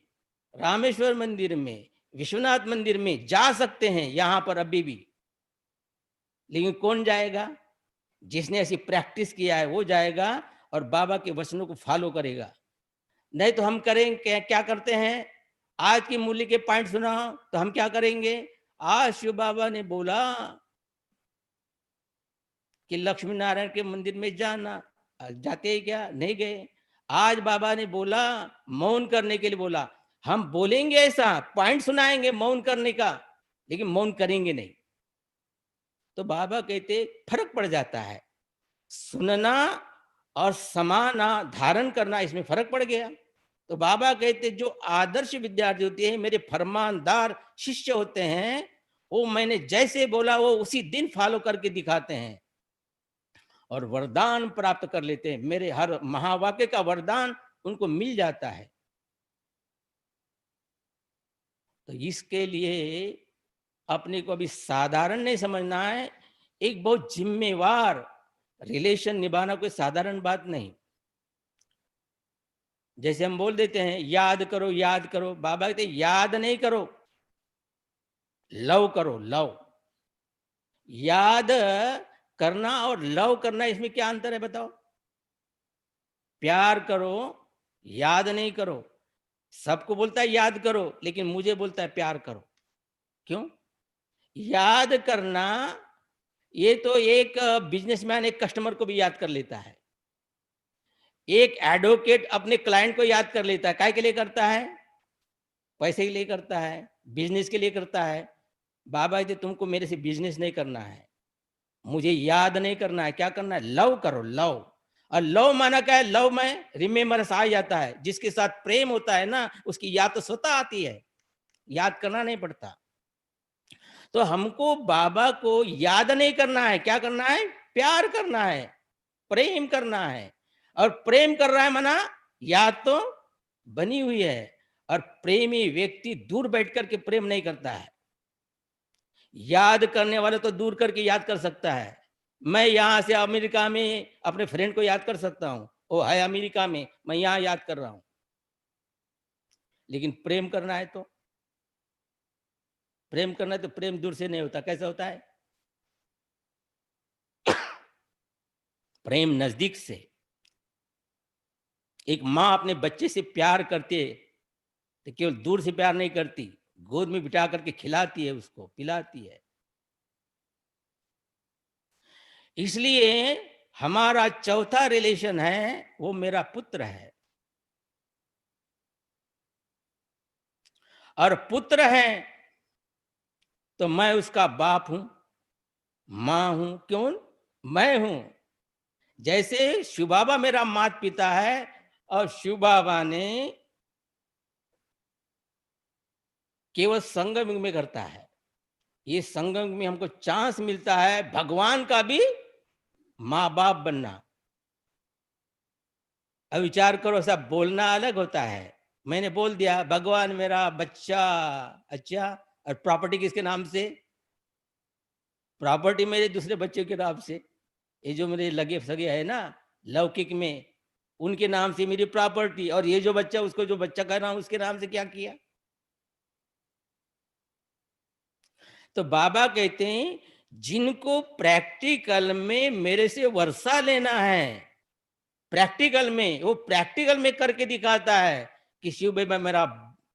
रामेश्वर मंदिर में, विश्वनाथ मंदिर में जा सकते हैं यहाँ पर अभी भी। लेकिन कौन जाएगा? जिसने ऐसी प्रैक्टिस किया है वो जाएगा और बाबा के वचनों को फॉलो करेगा। नहीं तो हम करें क्या करते हैं? आज की मूल्य के पॉइंट सुनाओ तो हम क्या करेंगे? आज शिव बाबा ने बोला कि लक्ष्मी नारायण के मंदिर में जाना, जाते ही क्या? नहीं गए। आज बाबा ने बोला, मौन करने के लिए बोला। हम बोलेंगे ऐसा, पॉइंट सुनाएंगे मौन करने का, लेकिन मौन करेंगे नहीं। तो बाबा कहते फर्क पड़ जाता है, सुनना और समाना धारण करना, इसमें फर्क पड़ गया। तो बाबा कहते जो आदर्श विद्यार्थी होते हैं, मेरे फरमानदार शिष्य होते हैं, वो मैंने जैसे बोला वो उसी दिन फॉलो करके दिखाते हैं और वरदान प्राप्त कर लेते हैं। मेरे हर महावाक्य का वरदान उनको मिल जाता है। तो इसके लिए अपने को अभी साधारण नहीं समझना है, एक बहुत जिम्मेवार रिलेशन निभाना कोई साधारण बात नहीं। जैसे हम बोल देते हैं याद करो याद करो, बाबा कहते याद नहीं करो, लव करो, लव। याद करना और लव करना, इसमें क्या अंतर है बताओ? प्यार करो, याद नहीं करो। सबको बोलता है याद करो, लेकिन मुझे बोलता है प्यार करो। क्यों? याद करना, ये तो एक बिजनेसमैन एक कस्टमर को भी याद कर लेता है, एक एडवोकेट अपने क्लाइंट को याद कर लेता है। काय के लिए करता है? पैसे के लिए करता है, बिजनेस के लिए करता है। बाबा जी तुमको मेरे से बिजनेस नहीं करना है, मुझे याद नहीं करना है, क्या करना है? लव करो, लव। और लव माना क्या है? लव में रिमेम्बरेंस आ जाता है। जिसके साथ प्रेम होता है ना, उसकी याद तो स्वतः आती है, याद करना नहीं पड़ता। तो हमको बाबा को याद नहीं करना है, क्या करना है? प्यार करना है, प्रेम करना है। और प्रेम कर रहा है माना याद तो बनी हुई है। और प्रेमी व्यक्ति दूर बैठ करके प्रेम नहीं करता है, याद करने वाले तो दूर करके याद कर सकता है। मैं यहां से अमेरिका में अपने फ्रेंड को याद कर सकता हूं, वो है अमेरिका में, मैं यहां याद कर रहा हूं। लेकिन प्रेम करना है तो, प्रेम करना है तो प्रेम दूर से नहीं होता। कैसा होता है? प्रेम नजदीक से। एक माँ अपने बच्चे से प्यार करती है तो केवल दूर से प्यार नहीं करती, गोद में बिठा करके खिलाती है, उसको पिलाती है। इसलिए हमारा चौथा रिलेशन है, वो मेरा पुत्र है। और पुत्र है तो मैं उसका बाप हूं, मां हूं। क्यों? मैं हूं। जैसे शिव बाबा मेरा माता पिता है, और शिव बाबा ने केवल संगम में करता है, ये संगम में हमको चांस मिलता है भगवान का भी माँ बाप बनना। अब विचार करो, सब बोलना अलग होता है। मैंने बोल दिया भगवान मेरा बच्चा, अच्छा, और प्रॉपर्टी किसके नाम से? प्रॉपर्टी मेरे दूसरे बच्चों के नाम से। ये जो मेरे लगे सगे है ना लौकिक में, उनके नाम से मेरी प्रॉपर्टी। और ये जो बच्चा, उसको जो बच्चा कर रहा हूं उसके नाम से क्या किया? तो बाबा कहते हैं जिनको प्रैक्टिकल में मेरे से वर्षा लेना है, प्रैक्टिकल में, वो प्रैक्टिकल में करके दिखाता है कि शिव बाबा मेरा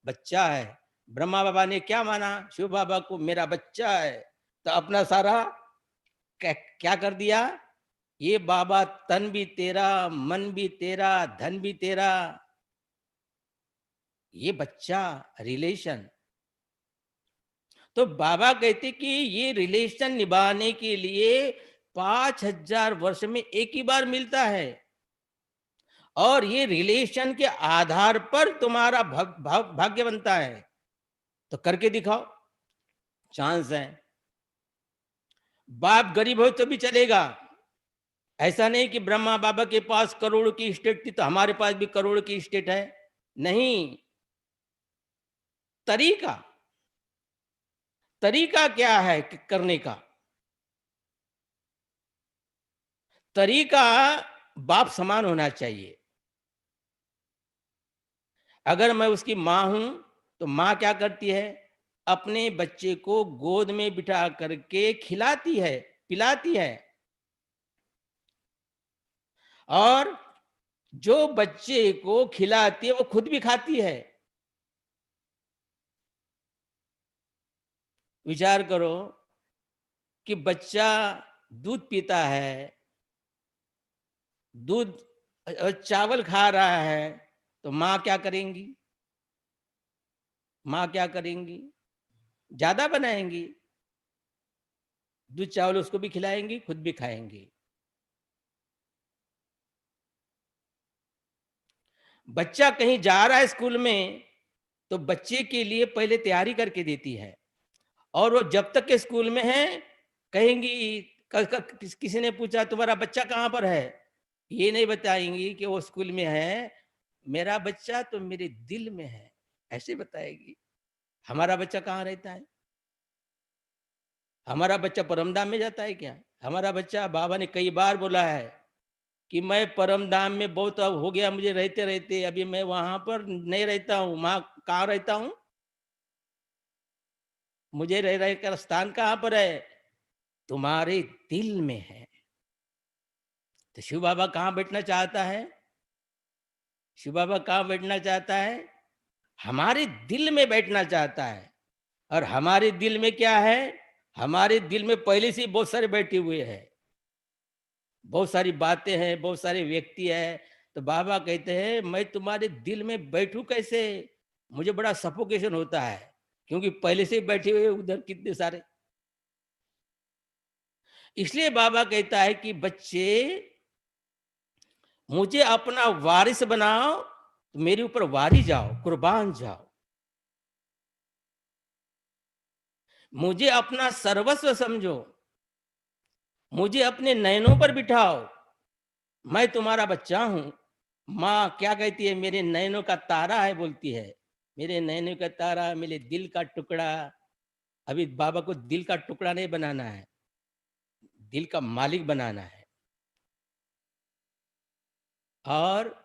बच्चा है। ब्रह्मा बाबा ने क्या माना? शिव बाबा को मेरा बच्चा है, तो अपना सारा क्या कर दिया? ये बाबा तन भी तेरा, मन भी तेरा, धन भी तेरा, ये बच्चा रिलेशन। तो बाबा कहते कि ये रिलेशन निभाने के लिए 5000 वर्ष में एक ही बार मिलता है, और ये रिलेशन के आधार पर तुम्हारा भाग्य बनता है। तो करके दिखाओ, चांस है। बाप गरीब हो तो भी चलेगा, ऐसा नहीं कि ब्रह्मा बाबा के पास करोड़ की स्टेट थी तो हमारे पास भी करोड़ की स्टेट है। नहीं, तरीका, तरीका क्या है करने का? तरीका बाप समान होना चाहिए। अगर मैं उसकी माँ हूं तो माँ क्या करती है? अपने बच्चे को गोद में बिठा करके खिलाती है, पिलाती है। और जो बच्चे को खिलाती है वो खुद भी खाती है। विचार करो कि बच्चा दूध पीता है, दूध चावल खा रहा है तो माँ क्या करेंगी? माँ क्या करेंगी? ज्यादा बनाएंगी, दूध चावल उसको भी खिलाएंगी, खुद भी खाएंगी। बच्चा कहीं जा रहा है स्कूल में तो बच्चे के लिए पहले तैयारी करके देती है, और वो जब तक के स्कूल में है कहेंगी, किसी ने पूछा तुम्हारा बच्चा कहाँ पर है, ये नहीं बताएंगी कि वो स्कूल में है, मेरा बच्चा तो मेरे दिल में है, ऐसे बताएगी। हमारा बच्चा कहाँ रहता है? हमारा बच्चा परमधाम में जाता है क्या? हमारा बच्चा, बाबा ने कई बार बोला है कि मैं परमधाम में बहुत अब हो गया मुझे रहते रहते, अभी मैं वहां पर नहीं रहता हूँ। माँ, कहाँ रहता हूँ? मुझे रह रहे का स्थान कहाँ पर है? तुम्हारे दिल में है। तो शिव बाबा कहाँ बैठना चाहता है? शिव बाबा कहाँ बैठना चाहता है? हमारे दिल में बैठना चाहता है। और हमारे दिल में क्या है? हमारे दिल में पहले से ही बहुत सारे बैठे हुए हैं, बहुत सारी बातें हैं, बहुत सारे व्यक्ति हैं। तो बाबा कहते हैं मैं तुम्हारे दिल में बैठूं कैसे? मुझे बड़ा सफोकेशन होता है, क्योंकि पहले से ही बैठे हुए उधर कितने सारे। इसलिए बाबा कहता है कि बच्चे, मुझे अपना वारिस बनाओ, तो मेरे ऊपर वारी जाओ, कुर्बान जाओ। मुझे अपना सर्वस्व समझो, मुझे अपने नयनों पर बिठाओ, मैं तुम्हारा बच्चा हूं। माँ क्या कहती है? मेरे नयनों का तारा है, बोलती है। मेरे नयनों का तारा, मेरे दिल का टुकड़ा। अभी बाबा को दिल का टुकड़ा नहीं बनाना है, दिल का मालिक बनाना है। और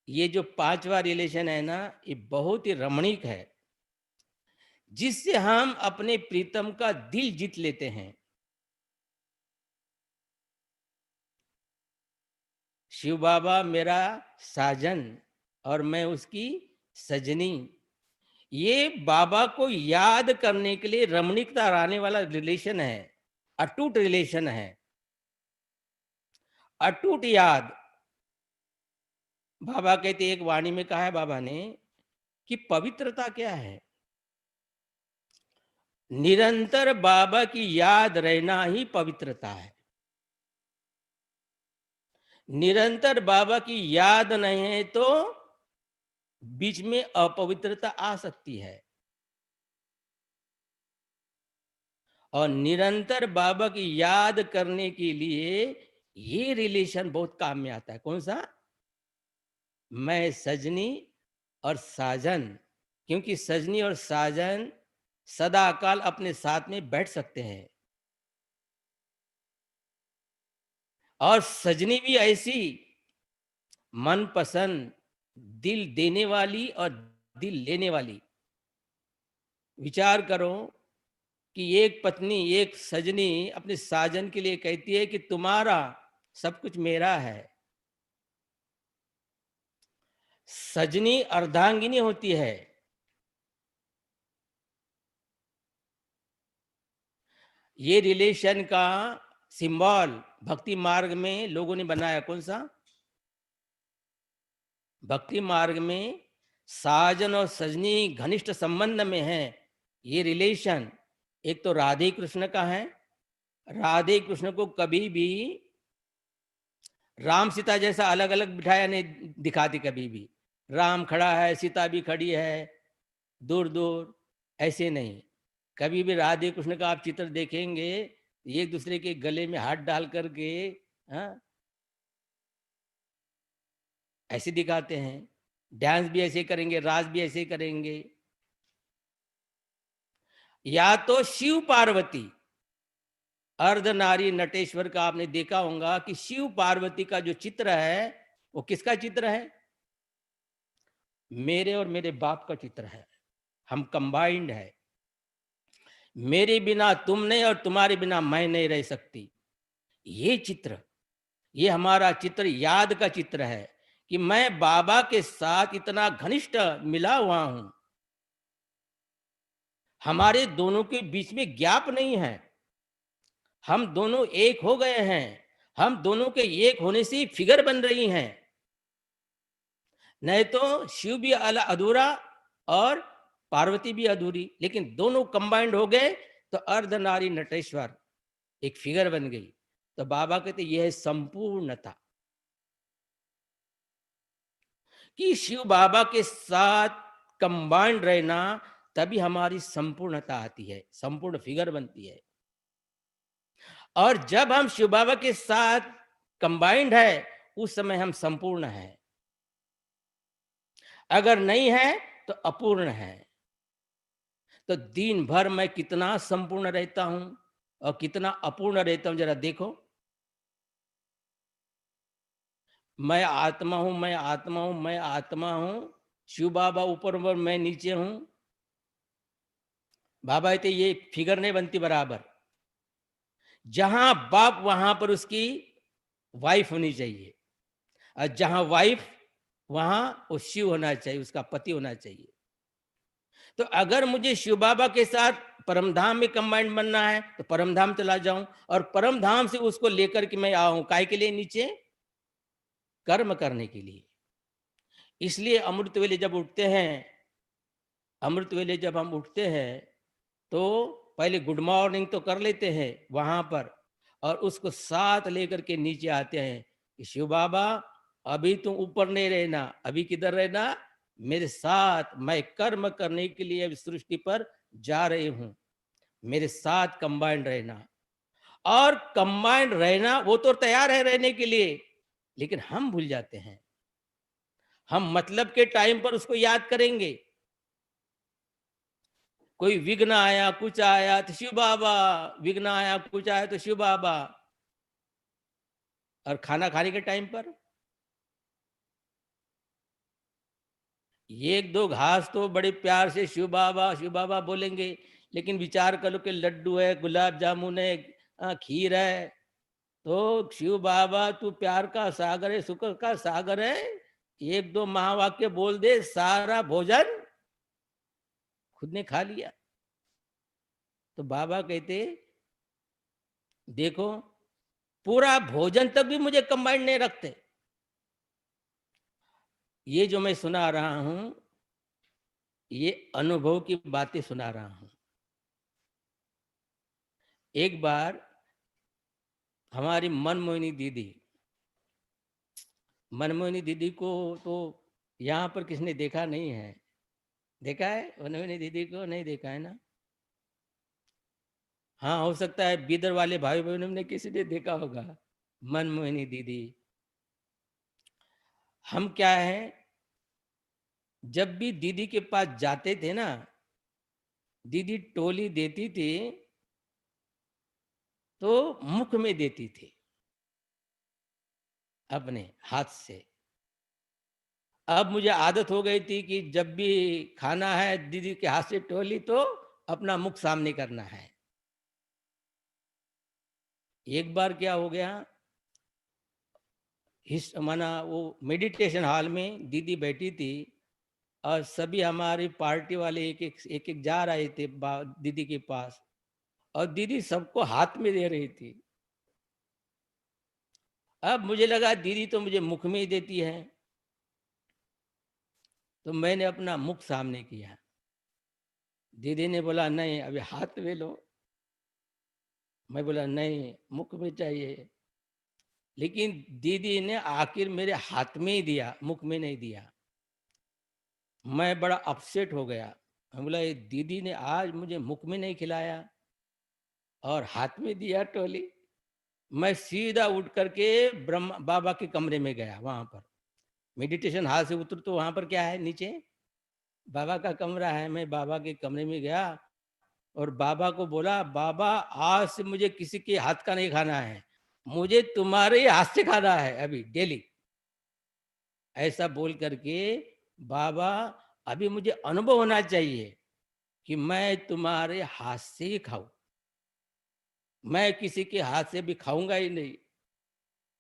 ये जो पांचवा रिलेशन है ना, ये बहुत ही रमणीक है, जिससे हम अपने प्रीतम का दिल जीत लेते हैं। शिव बाबा मेरा साजन और मैं उसकी सजनी, ये बाबा को याद करने के लिए रमणीकता लाने वाला रिलेशन है, अटूट रिलेशन है, अटूट याद। बाबा कहते, एक वाणी में कहा है बाबा ने कि पवित्रता क्या है? निरंतर बाबा की याद रहना ही पवित्रता है। निरंतर बाबा की याद नहीं है तो बीच में अपवित्रता आ सकती है। और निरंतर बाबा की याद करने के लिए ये रिलेशन बहुत काम में आता है। कौन सा? मैं सजनी और साजन, क्योंकि सजनी और साजन सदा काल अपने साथ में बैठ सकते हैं। और सजनी भी ऐसी मनपसंद, दिल देने वाली और दिल लेने वाली। विचार करो कि एक पत्नी, एक सजनी अपने साजन के लिए कहती है कि तुम्हारा सब कुछ मेरा है। सजनी अर्धांगिनी होती है। ये रिलेशन का सिंबल भक्ति मार्ग में लोगों ने बनाया। कौन सा? भक्ति मार्ग में साजन और सजनी घनिष्ठ संबंध में है। ये रिलेशन एक तो राधे कृष्ण का है। राधे कृष्ण को कभी भी राम सीता जैसा अलग अलग बिठाया नहीं दिखाती कभी भी। राम खड़ा है, सीता भी खड़ी है, दूर दूर, ऐसे नहीं। कभी भी राधे कृष्ण का आप चित्र देखेंगे, एक दूसरे के गले में हाथ डाल करके, हाँ, ऐसे दिखाते हैं। डांस भी ऐसे करेंगे, रास भी ऐसे करेंगे। या तो शिव पार्वती, अर्धनारी नटेश्वर का आपने देखा होगा कि शिव पार्वती का जो चित्र है वो किसका चित्र है? मेरे और मेरे बाप का चित्र है। हम कंबाइंड है। मेरे बिना तुम नहीं और तुम्हारे बिना मैं नहीं रह सकती। ये चित्र, ये हमारा चित्र याद का चित्र है कि मैं बाबा के साथ इतना घनिष्ठ मिला हुआ हूं। हमारे दोनों के बीच में गैप नहीं है, हम दोनों एक हो गए हैं। हम दोनों के एक होने से फिगर बन रही हैं, नहीं तो शिव भी अधूरा और पार्वती भी अधूरी, लेकिन दोनों कंबाइंड हो गए तो अर्धनारी नटेश्वर एक फिगर बन गई। तो बाबा कहते यह है संपूर्णता, कि शिव बाबा के साथ कंबाइंड रहना, तभी हमारी संपूर्णता आती है, संपूर्ण फिगर बनती है। और जब हम शिव बाबा के साथ कंबाइंड है, उस समय हम संपूर्ण हैं। अगर नहीं है तो अपूर्ण है। तो दिन भर मैं कितना संपूर्ण रहता हूं और कितना अपूर्ण रहता हूं, जरा देखो। मैं आत्मा हूं, मैं आत्मा हूं, मैं आत्मा हूं, शिव बाबा ऊपर ऊपर, मैं नीचे हूं। बाबा कहते ये फिगर नहीं बनती बराबर। जहां बाप वहां पर उसकी वाइफ होनी चाहिए, और जहां वाइफ वहां वो शिव होना चाहिए, उसका पति होना चाहिए। तो अगर मुझे शिव बाबा के साथ परमधाम में कंबाइंड बनना है तो परमधाम चला जाऊं, और परमधाम से उसको लेकर के मैं आऊं, काय के लिए? नीचे कर्म करने के लिए। इसलिए अमृत वेले जब उठते हैं, अमृत वेले जब हम उठते हैं तो पहले गुड मॉर्निंग तो कर लेते हैं वहां पर, और उसको साथ लेकर के नीचे आते हैं कि शिव बाबा अभी तुम ऊपर नहीं रहना, अभी किधर रहना? मेरे साथ, मैं कर्म करने के लिए सृष्टि पर जा रही हूं, मेरे साथ कंबाइंड रहना। और कंबाइंड रहना वो तो तैयार है रहने के लिए, लेकिन हम भूल जाते हैं। हम मतलब के टाइम पर उसको याद करेंगे। कोई विघ्न आया, कुछ आया तो शिव बाबा, विघ्न आया, कुछ आया तो शिव बाबा। और खाना खाने के टाइम पर एक दो घास तो बड़े प्यार से शिव बाबा बोलेंगे, लेकिन विचार करो कि लड्डू है, गुलाब जामुन है, खीर है, तो शिव बाबा तू प्यार का सागर है, सुख का सागर है, एक दो महावाक्य बोल दे, सारा भोजन खुद ने खा लिया। तो बाबा कहते देखो, पूरा भोजन तक भी मुझे कंबाइंड नहीं रखते। ये जो मैं सुना रहा हूं, ये अनुभव की बातें सुना रहा हूं। एक बार हमारी मनमोहिनी दीदी, मनमोहिनी दीदी को तो यहाँ पर किसने देखा नहीं है? देखा है मनमोहिनी दीदी को? नहीं देखा है ना? हाँ, हो सकता है बीदर वाले भाई बहनों ने किसी ने देखा होगा मनमोहिनी दीदी। हम क्या है, जब भी दीदी के पास जाते थे ना, दीदी टोली देती थी तो मुख में देती थी अपने हाथ से। अब मुझे आदत हो गई थी कि जब भी खाना है दीदी के हाथ से टोली तो अपना मुख सामने करना है। एक बार क्या हो गया, माना वो मेडिटेशन हॉल में दीदी बैठी थी, और सभी हमारी पार्टी वाले एक एक जा रहे थे दीदी के पास, और दीदी सबको हाथ में दे रही थी। अब मुझे लगा दीदी तो मुझे मुख में ही देती है, तो मैंने अपना मुख सामने किया। दीदी ने बोला नहीं अभी हाथ में लो। मैं बोला नहीं मुख में चाहिए। लेकिन दीदी ने आखिर मेरे हाथ में ही दिया, मुख में नहीं दिया। मैं बड़ा अपसेट हो गया। मैं बोला ये दीदी ने आज मुझे मुख में नहीं खिलाया और हाथ में दिया टोली। मैं सीधा उठ करके ब्रह्मा बाबा के कमरे में गया। वहां पर मेडिटेशन हॉल से उतर तो वहां पर क्या है, नीचे बाबा का कमरा है। मैं बाबा के कमरे में गया और बाबा को बोला, बाबा आज से मुझे किसी के हाथ का नहीं खाना है, मुझे तुम्हारे ही हाथ से खाना है अभी डेली। ऐसा बोल करके बाबा, अभी मुझे अनुभव होना चाहिए कि मैं तुम्हारे हाथ से ही खाऊं, मैं किसी के हाथ से भी खाऊंगा ही नहीं,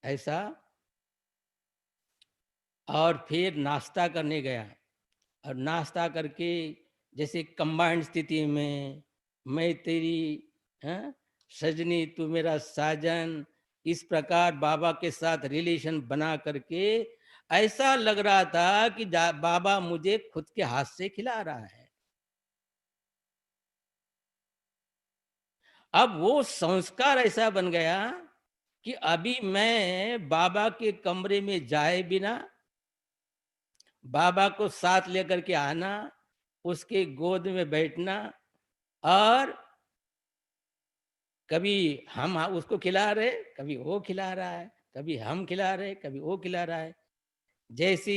ऐसा। और फिर नाश्ता करने गया, और नाश्ता करके जैसे कंबाइंड स्थिति में, मैं तेरी, हाँ, सजनी तू मेरा साजन, इस प्रकार बाबा के साथ रिलेशन बना करके ऐसा लग रहा था कि बाबा मुझे खुद के हाथ से खिला रहा है। अब वो संस्कार ऐसा बन गया कि अभी मैं बाबा के कमरे में जाए बिना, बाबा को साथ लेकर के आना, उसके गोद में बैठना, और कभी हम उसको खिला रहे, कभी वो खिला रहा है, कभी हम खिला रहे, कभी वो खिला रहा है। जैसी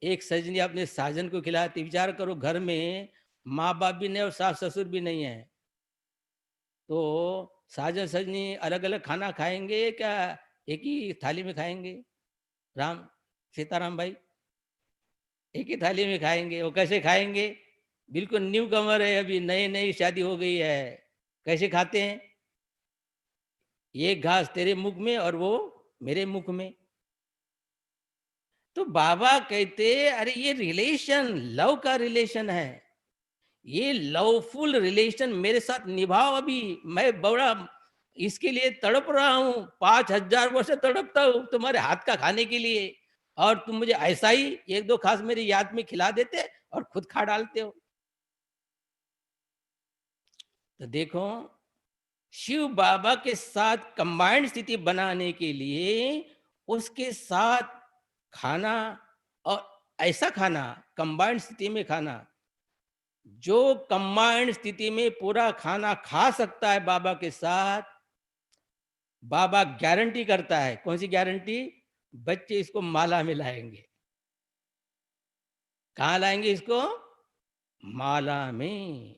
एक सजनी अपने साजन को खिलाती, विचार करो घर में माँ बाप भी नहीं और सास ससुर भी नहीं है, तो साजन सजनी अलग अलग खाना खाएंगे क्या एक ही थाली में खाएंगे? राम सीताराम भाई एक ही थाली में खाएंगे। वो कैसे खाएंगे? बिल्कुल न्यू कमर है, अभी नई नई शादी हो गई है, कैसे खाते हैं? ये घास तेरे मुख में और वो मेरे मुख में। तो बाबा कहते अरे ये रिलेशन लव का रिलेशन है, ये लवफुल रिलेशन मेरे साथ निभाओ। अभी मैं बड़ा इसके लिए तड़प रहा हूं, 5,000 वर्ष से तड़पता हूं तुम्हारे हाथ का खाने के लिए, और तुम मुझे ऐसा ही एक दो खास मेरी याद में खिला देते और खुद खा डालते हो। तो देखो, शिव बाबा के साथ कंबाइंड स्थिति बनाने के लिए उसके साथ खाना, और ऐसा खाना कंबाइंड स्थिति में खाना, जो कंबाइंड स्थिति में पूरा खाना खा सकता है बाबा के साथ, बाबा गारंटी करता है। कौन सी गारंटी? बच्चे इसको माला में लाएंगे। कहाँ लाएंगे इसको? माला में।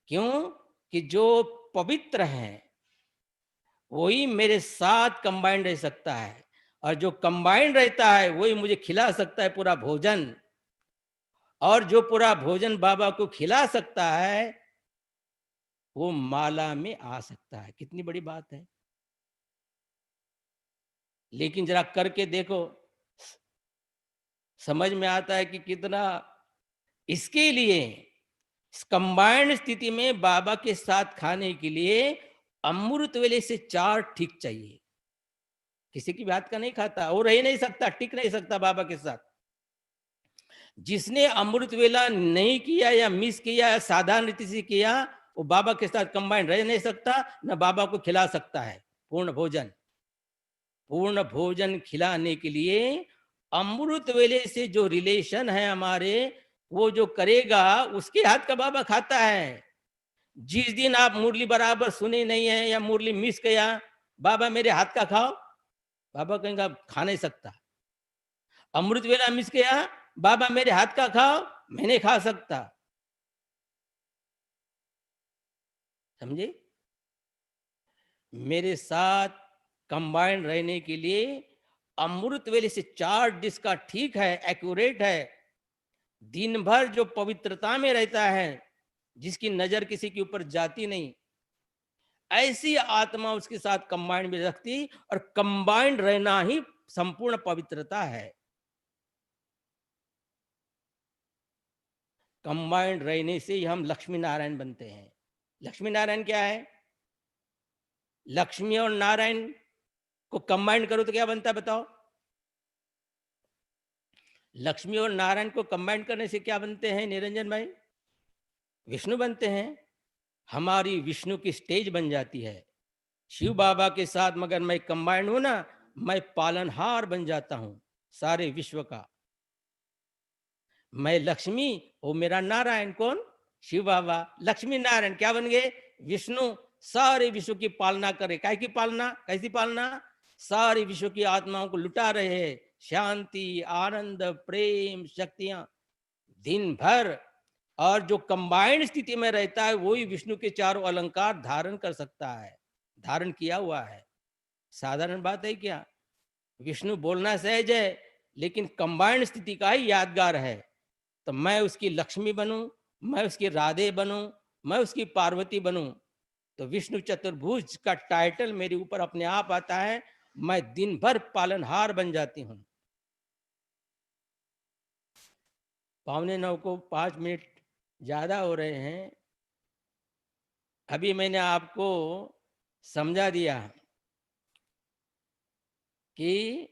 क्यों? कि जो पवित्र है वही मेरे साथ कंबाइंड रह सकता है, और जो कंबाइंड रहता है वही मुझे खिला सकता है पूरा भोजन, और जो पूरा भोजन बाबा को खिला सकता है वो माला में आ सकता है। कितनी बड़ी बात है। लेकिन जरा करके देखो, समझ में आता है कि कितना। इसके लिए कंबाइंड स्थिति में बाबा के साथ खाने के लिए अमृत वेले से 4 ठीक चाहिए। किसी की बात का नहीं खाता, वो रह नहीं सकता, टिक नहीं सकता बाबा के साथ। जिसने अमृत वेला नहीं किया या मिस किया या साधारण रीति से किया, वो बाबा के साथ कंबाइंड रह नहीं सकता, न बाबा को खिला सकता है पूर्ण भोजन। पूर्ण भोजन खिलाने के लिए अमृत वेले से जो रिलेशन है हमारे, वो जो करेगा उसके हाथ का बाबा खाता है। जिस दिन आप मुरली बराबर सुने नहीं है या मुरली मिस किया, बाबा मेरे हाथ का खाओ, बाबा कहेंगे खा नहीं सकता। अमृत वेला मिस किया, बाबा मेरे हाथ का खाओ, मैं नहीं खा सकता। समझे? मेरे साथ कंबाइंड रहने के लिए अमृत वेले से 4 डिश का ठीक है, एक्यूरेट है। दिन भर जो पवित्रता में रहता है, जिसकी नजर किसी के ऊपर जाती नहीं, ऐसी आत्मा उसके साथ कंबाइंड में रखती, और कंबाइंड रहना ही संपूर्ण पवित्रता है। कंबाइंड रहने से ही हम लक्ष्मी नारायण बनते हैं। लक्ष्मी नारायण क्या है? लक्ष्मी और नारायण को कंबाइंड करो तो क्या बनता है बताओ? लक्ष्मी और नारायण को कंबाइंड करने से क्या बनते हैं निरंजन भाई? विष्णु बनते हैं। हमारी विष्णु की स्टेज बन जाती है। शिव बाबा के साथ मगर मैं कंबाइंड हूं ना, मैं पालनहार बन जाता हूं सारे विश्व का। मैं लक्ष्मी, वो मेरा नारायण। कौन? शिव बाबा। लक्ष्मी नारायण क्या बन गए? विष्णु। सारे विश्व की पालना करे। काय की पालना? कैसी पालना? सारे विश्व की आत्माओं को लुटा रहे हैं शांति, आनंद, प्रेम, शक्तियां दिन भर। और जो कंबाइंड स्थिति में रहता है वही विष्णु के चारों अलंकार धारण कर सकता है, धारण किया हुआ है। साधारण बात है क्या? विष्णु बोलना सहज है, लेकिन कंबाइंड स्थिति का ही यादगार है। तो मैं उसकी लक्ष्मी बनूं, मैं उसकी राधे बनूं, मैं उसकी पार्वती बनूं, तो विष्णु चतुर्भुज का टाइटल मेरे ऊपर अपने आप आता है। मैं दिन भर पालनहार बन जाती हूँ। 8:45 को 5 मिनट ज्यादा हो रहे हैं। अभी मैंने आपको समझा दिया कि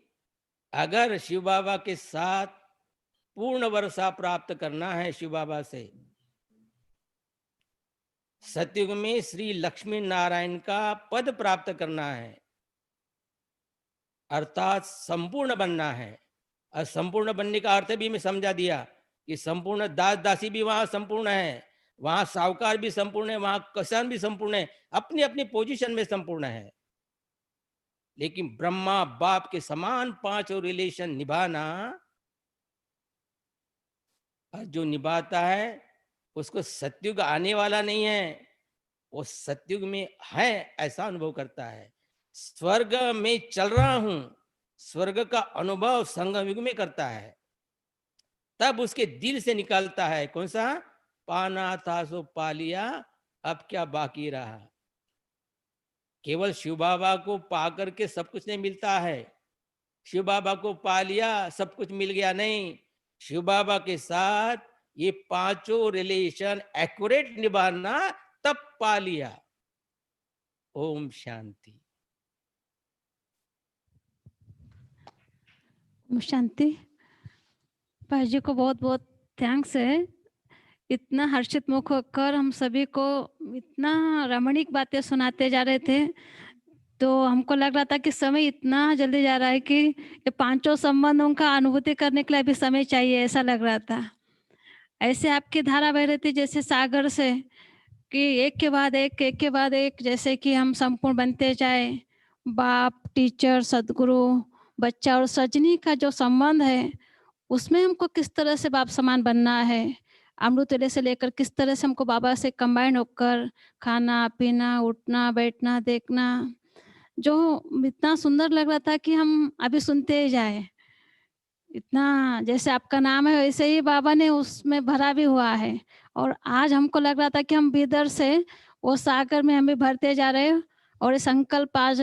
अगर शिव बाबा के साथ पूर्ण वर्षा प्राप्त करना है, शिव बाबा से सतयुग में श्री लक्ष्मी नारायण का पद प्राप्त करना है, अर्थात संपूर्ण बनना है। और संपूर्ण बनने का अर्थ भी मैं समझा दिया कि संपूर्ण दास दासी भी वहां संपूर्ण है, वहां साहूकार भी संपूर्ण है, वहां किसान भी संपूर्ण है, अपनी अपनी पोजीशन में संपूर्ण है। लेकिन ब्रह्मा बाप के समान पांचों रिलेशन निभाना, और जो निभाता है उसको सतयुग आने वाला नहीं है, वो सतयुग में है ऐसा अनुभव करता है। स्वर्ग में चल रहा हूं, स्वर्ग का अनुभव संगम युग में करता है, तब उसके दिल से निकलता है कौन सा, पाना था सो पा लिया, अब क्या बाकी रहा। केवल शिव बाबा को पा करके सब कुछ नहीं मिलता है, शिव बाबा को पा लिया सब कुछ मिल गया नहीं, शिव बाबा के साथ ये पांचों रिलेशन एक्यूरेट निभाना, तब पा लिया। ओम शांति। ओम शांति। भाई जी को बहुत बहुत थैंक्स है, इतना हर्षित मुख होकर हम सभी को इतना रमणीक बातें सुनाते जा रहे थे। तो हमको लग रहा था कि समय इतना जल्दी जा रहा है कि ये पांचों संबंधों का अनुभूति करने के लिए अभी समय चाहिए, ऐसा लग रहा था। ऐसे आपकी धारा बह रही थी जैसे सागर से, कि एक के बाद एक के बाद एक, जैसे कि हम संपूर्ण बनते जाए। बाप, टीचर, सदगुरु, बच्चा और सजनी का जो संबंध है, उसमें हमको किस तरह से बाप समान बनना है, अमृत वेले से लेकर किस तरह से हमको बाबा से कंबाइन होकर खाना पीना, उठना बैठना, देखना, जो इतना सुंदर लग रहा था कि हम अभी सुनते ही जाए। इतना जैसे आपका नाम है वैसे ही बाबा ने उसमें भरा भी हुआ है। और आज हमको लग रहा था कि हम भीतर से वो सागर में हमें भरते जा रहे हैं, और ये संकल्प आज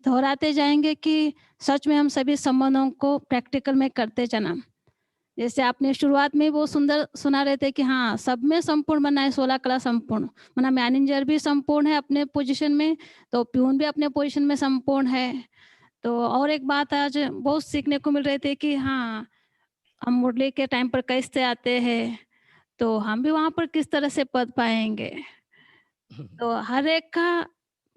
दोहराते जाएंगे कि सच में हम सभी संबंधों को प्रैक्टिकल में करते जाना। जैसे आपने शुरुआत में वो सुंदर सुना रहे थे कि हाँ, सब में संपूर्ण बनना है, 16 कला संपूर्ण। माना मैनेजर भी संपूर्ण है अपने पोजीशन में, तो प्यून भी अपने पोजीशन में संपूर्ण है। तो और एक बात आज बहुत सीखने को मिल रही थी कि हाँ, हम मुरली के टाइम पर कैसे आते हैं, तो हम भी वहाँ पर किस तरह से पद पाएँगे। तो हर एक का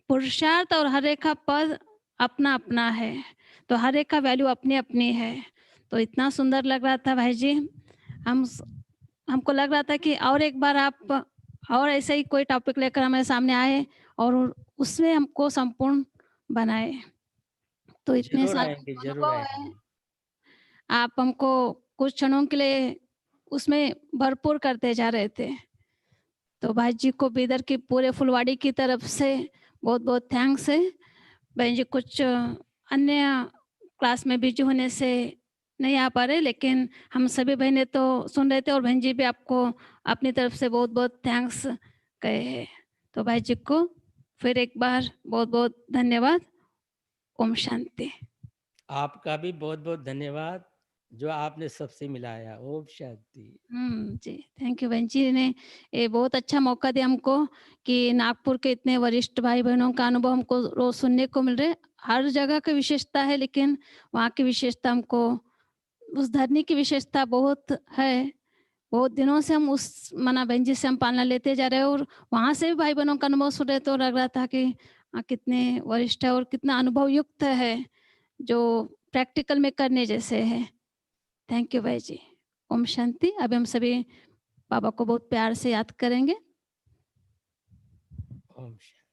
पुरुषार्थ और हर एक का पद अपना-अपना है, तो हर एक का वैल्यू अपनी-अपनी है। तो इतना सुंदर लग रहा था भाई जी, हम स हमको लग रहा था कि और एक बार आप और ऐसे ही कोई टॉपिक लेकर हमारे सामने आए और उसमें हमको संपूर्ण बनाए। तो इतने जरूर सारे आएंगे, जरूर अनुभव हैं, आएंगे। आप हमको कुछ क्षणों के लिए उसमें भरपूर करते जा रहे थे। तो भाई जी को बीदर की पूरे फुलवाड़ी की तरफ से बहुत-बहुत थैंक्स है। बहन जी कुछ अन्य क्लास में बिजी होने से नहीं आ पा रहे, लेकिन हम सभी बहनें तो सुन रहे थे, और बहन जी भी आपको अपनी तरफ से बहुत-बहुत थैंक्स कहे हैं। तो भाई जी को फिर एक बार बहुत-बहुत धन्यवाद। ओम शांति। आपका भी बहुत बहुत धन्यवाद, जो आपने सबसे मिलाया। ओम शांति। जी, थैंक यू बहन जी ने ये बहुत अच्छा मौका दिया हमको कि नागपुर के इतने वरिष्ठ भाई-बहनों का अनुभव हमको रोज़ सुनने को मिल रहे हैं। हर जगह की विशेषता है, लेकिन वहाँ की विशेषता हमको, उस धरनी की विशेषता बहुत है। बहुत दिनों से हम उस मना बहन जी से हम पालना लेते जा रहे हैं, और वहाँ से भी भाई-बहनों का अनुभव सुन रहे तो लग रहा था कि कितने वरिष्ठ है और कितना अनुभव युक्त है, जो प्रैक्टिकल में करने जैसे है। थैंक यू भाई जी। ओम शांति। अभी हम सभी बाबा को बहुत प्यार से याद करेंगे। ओम शांति।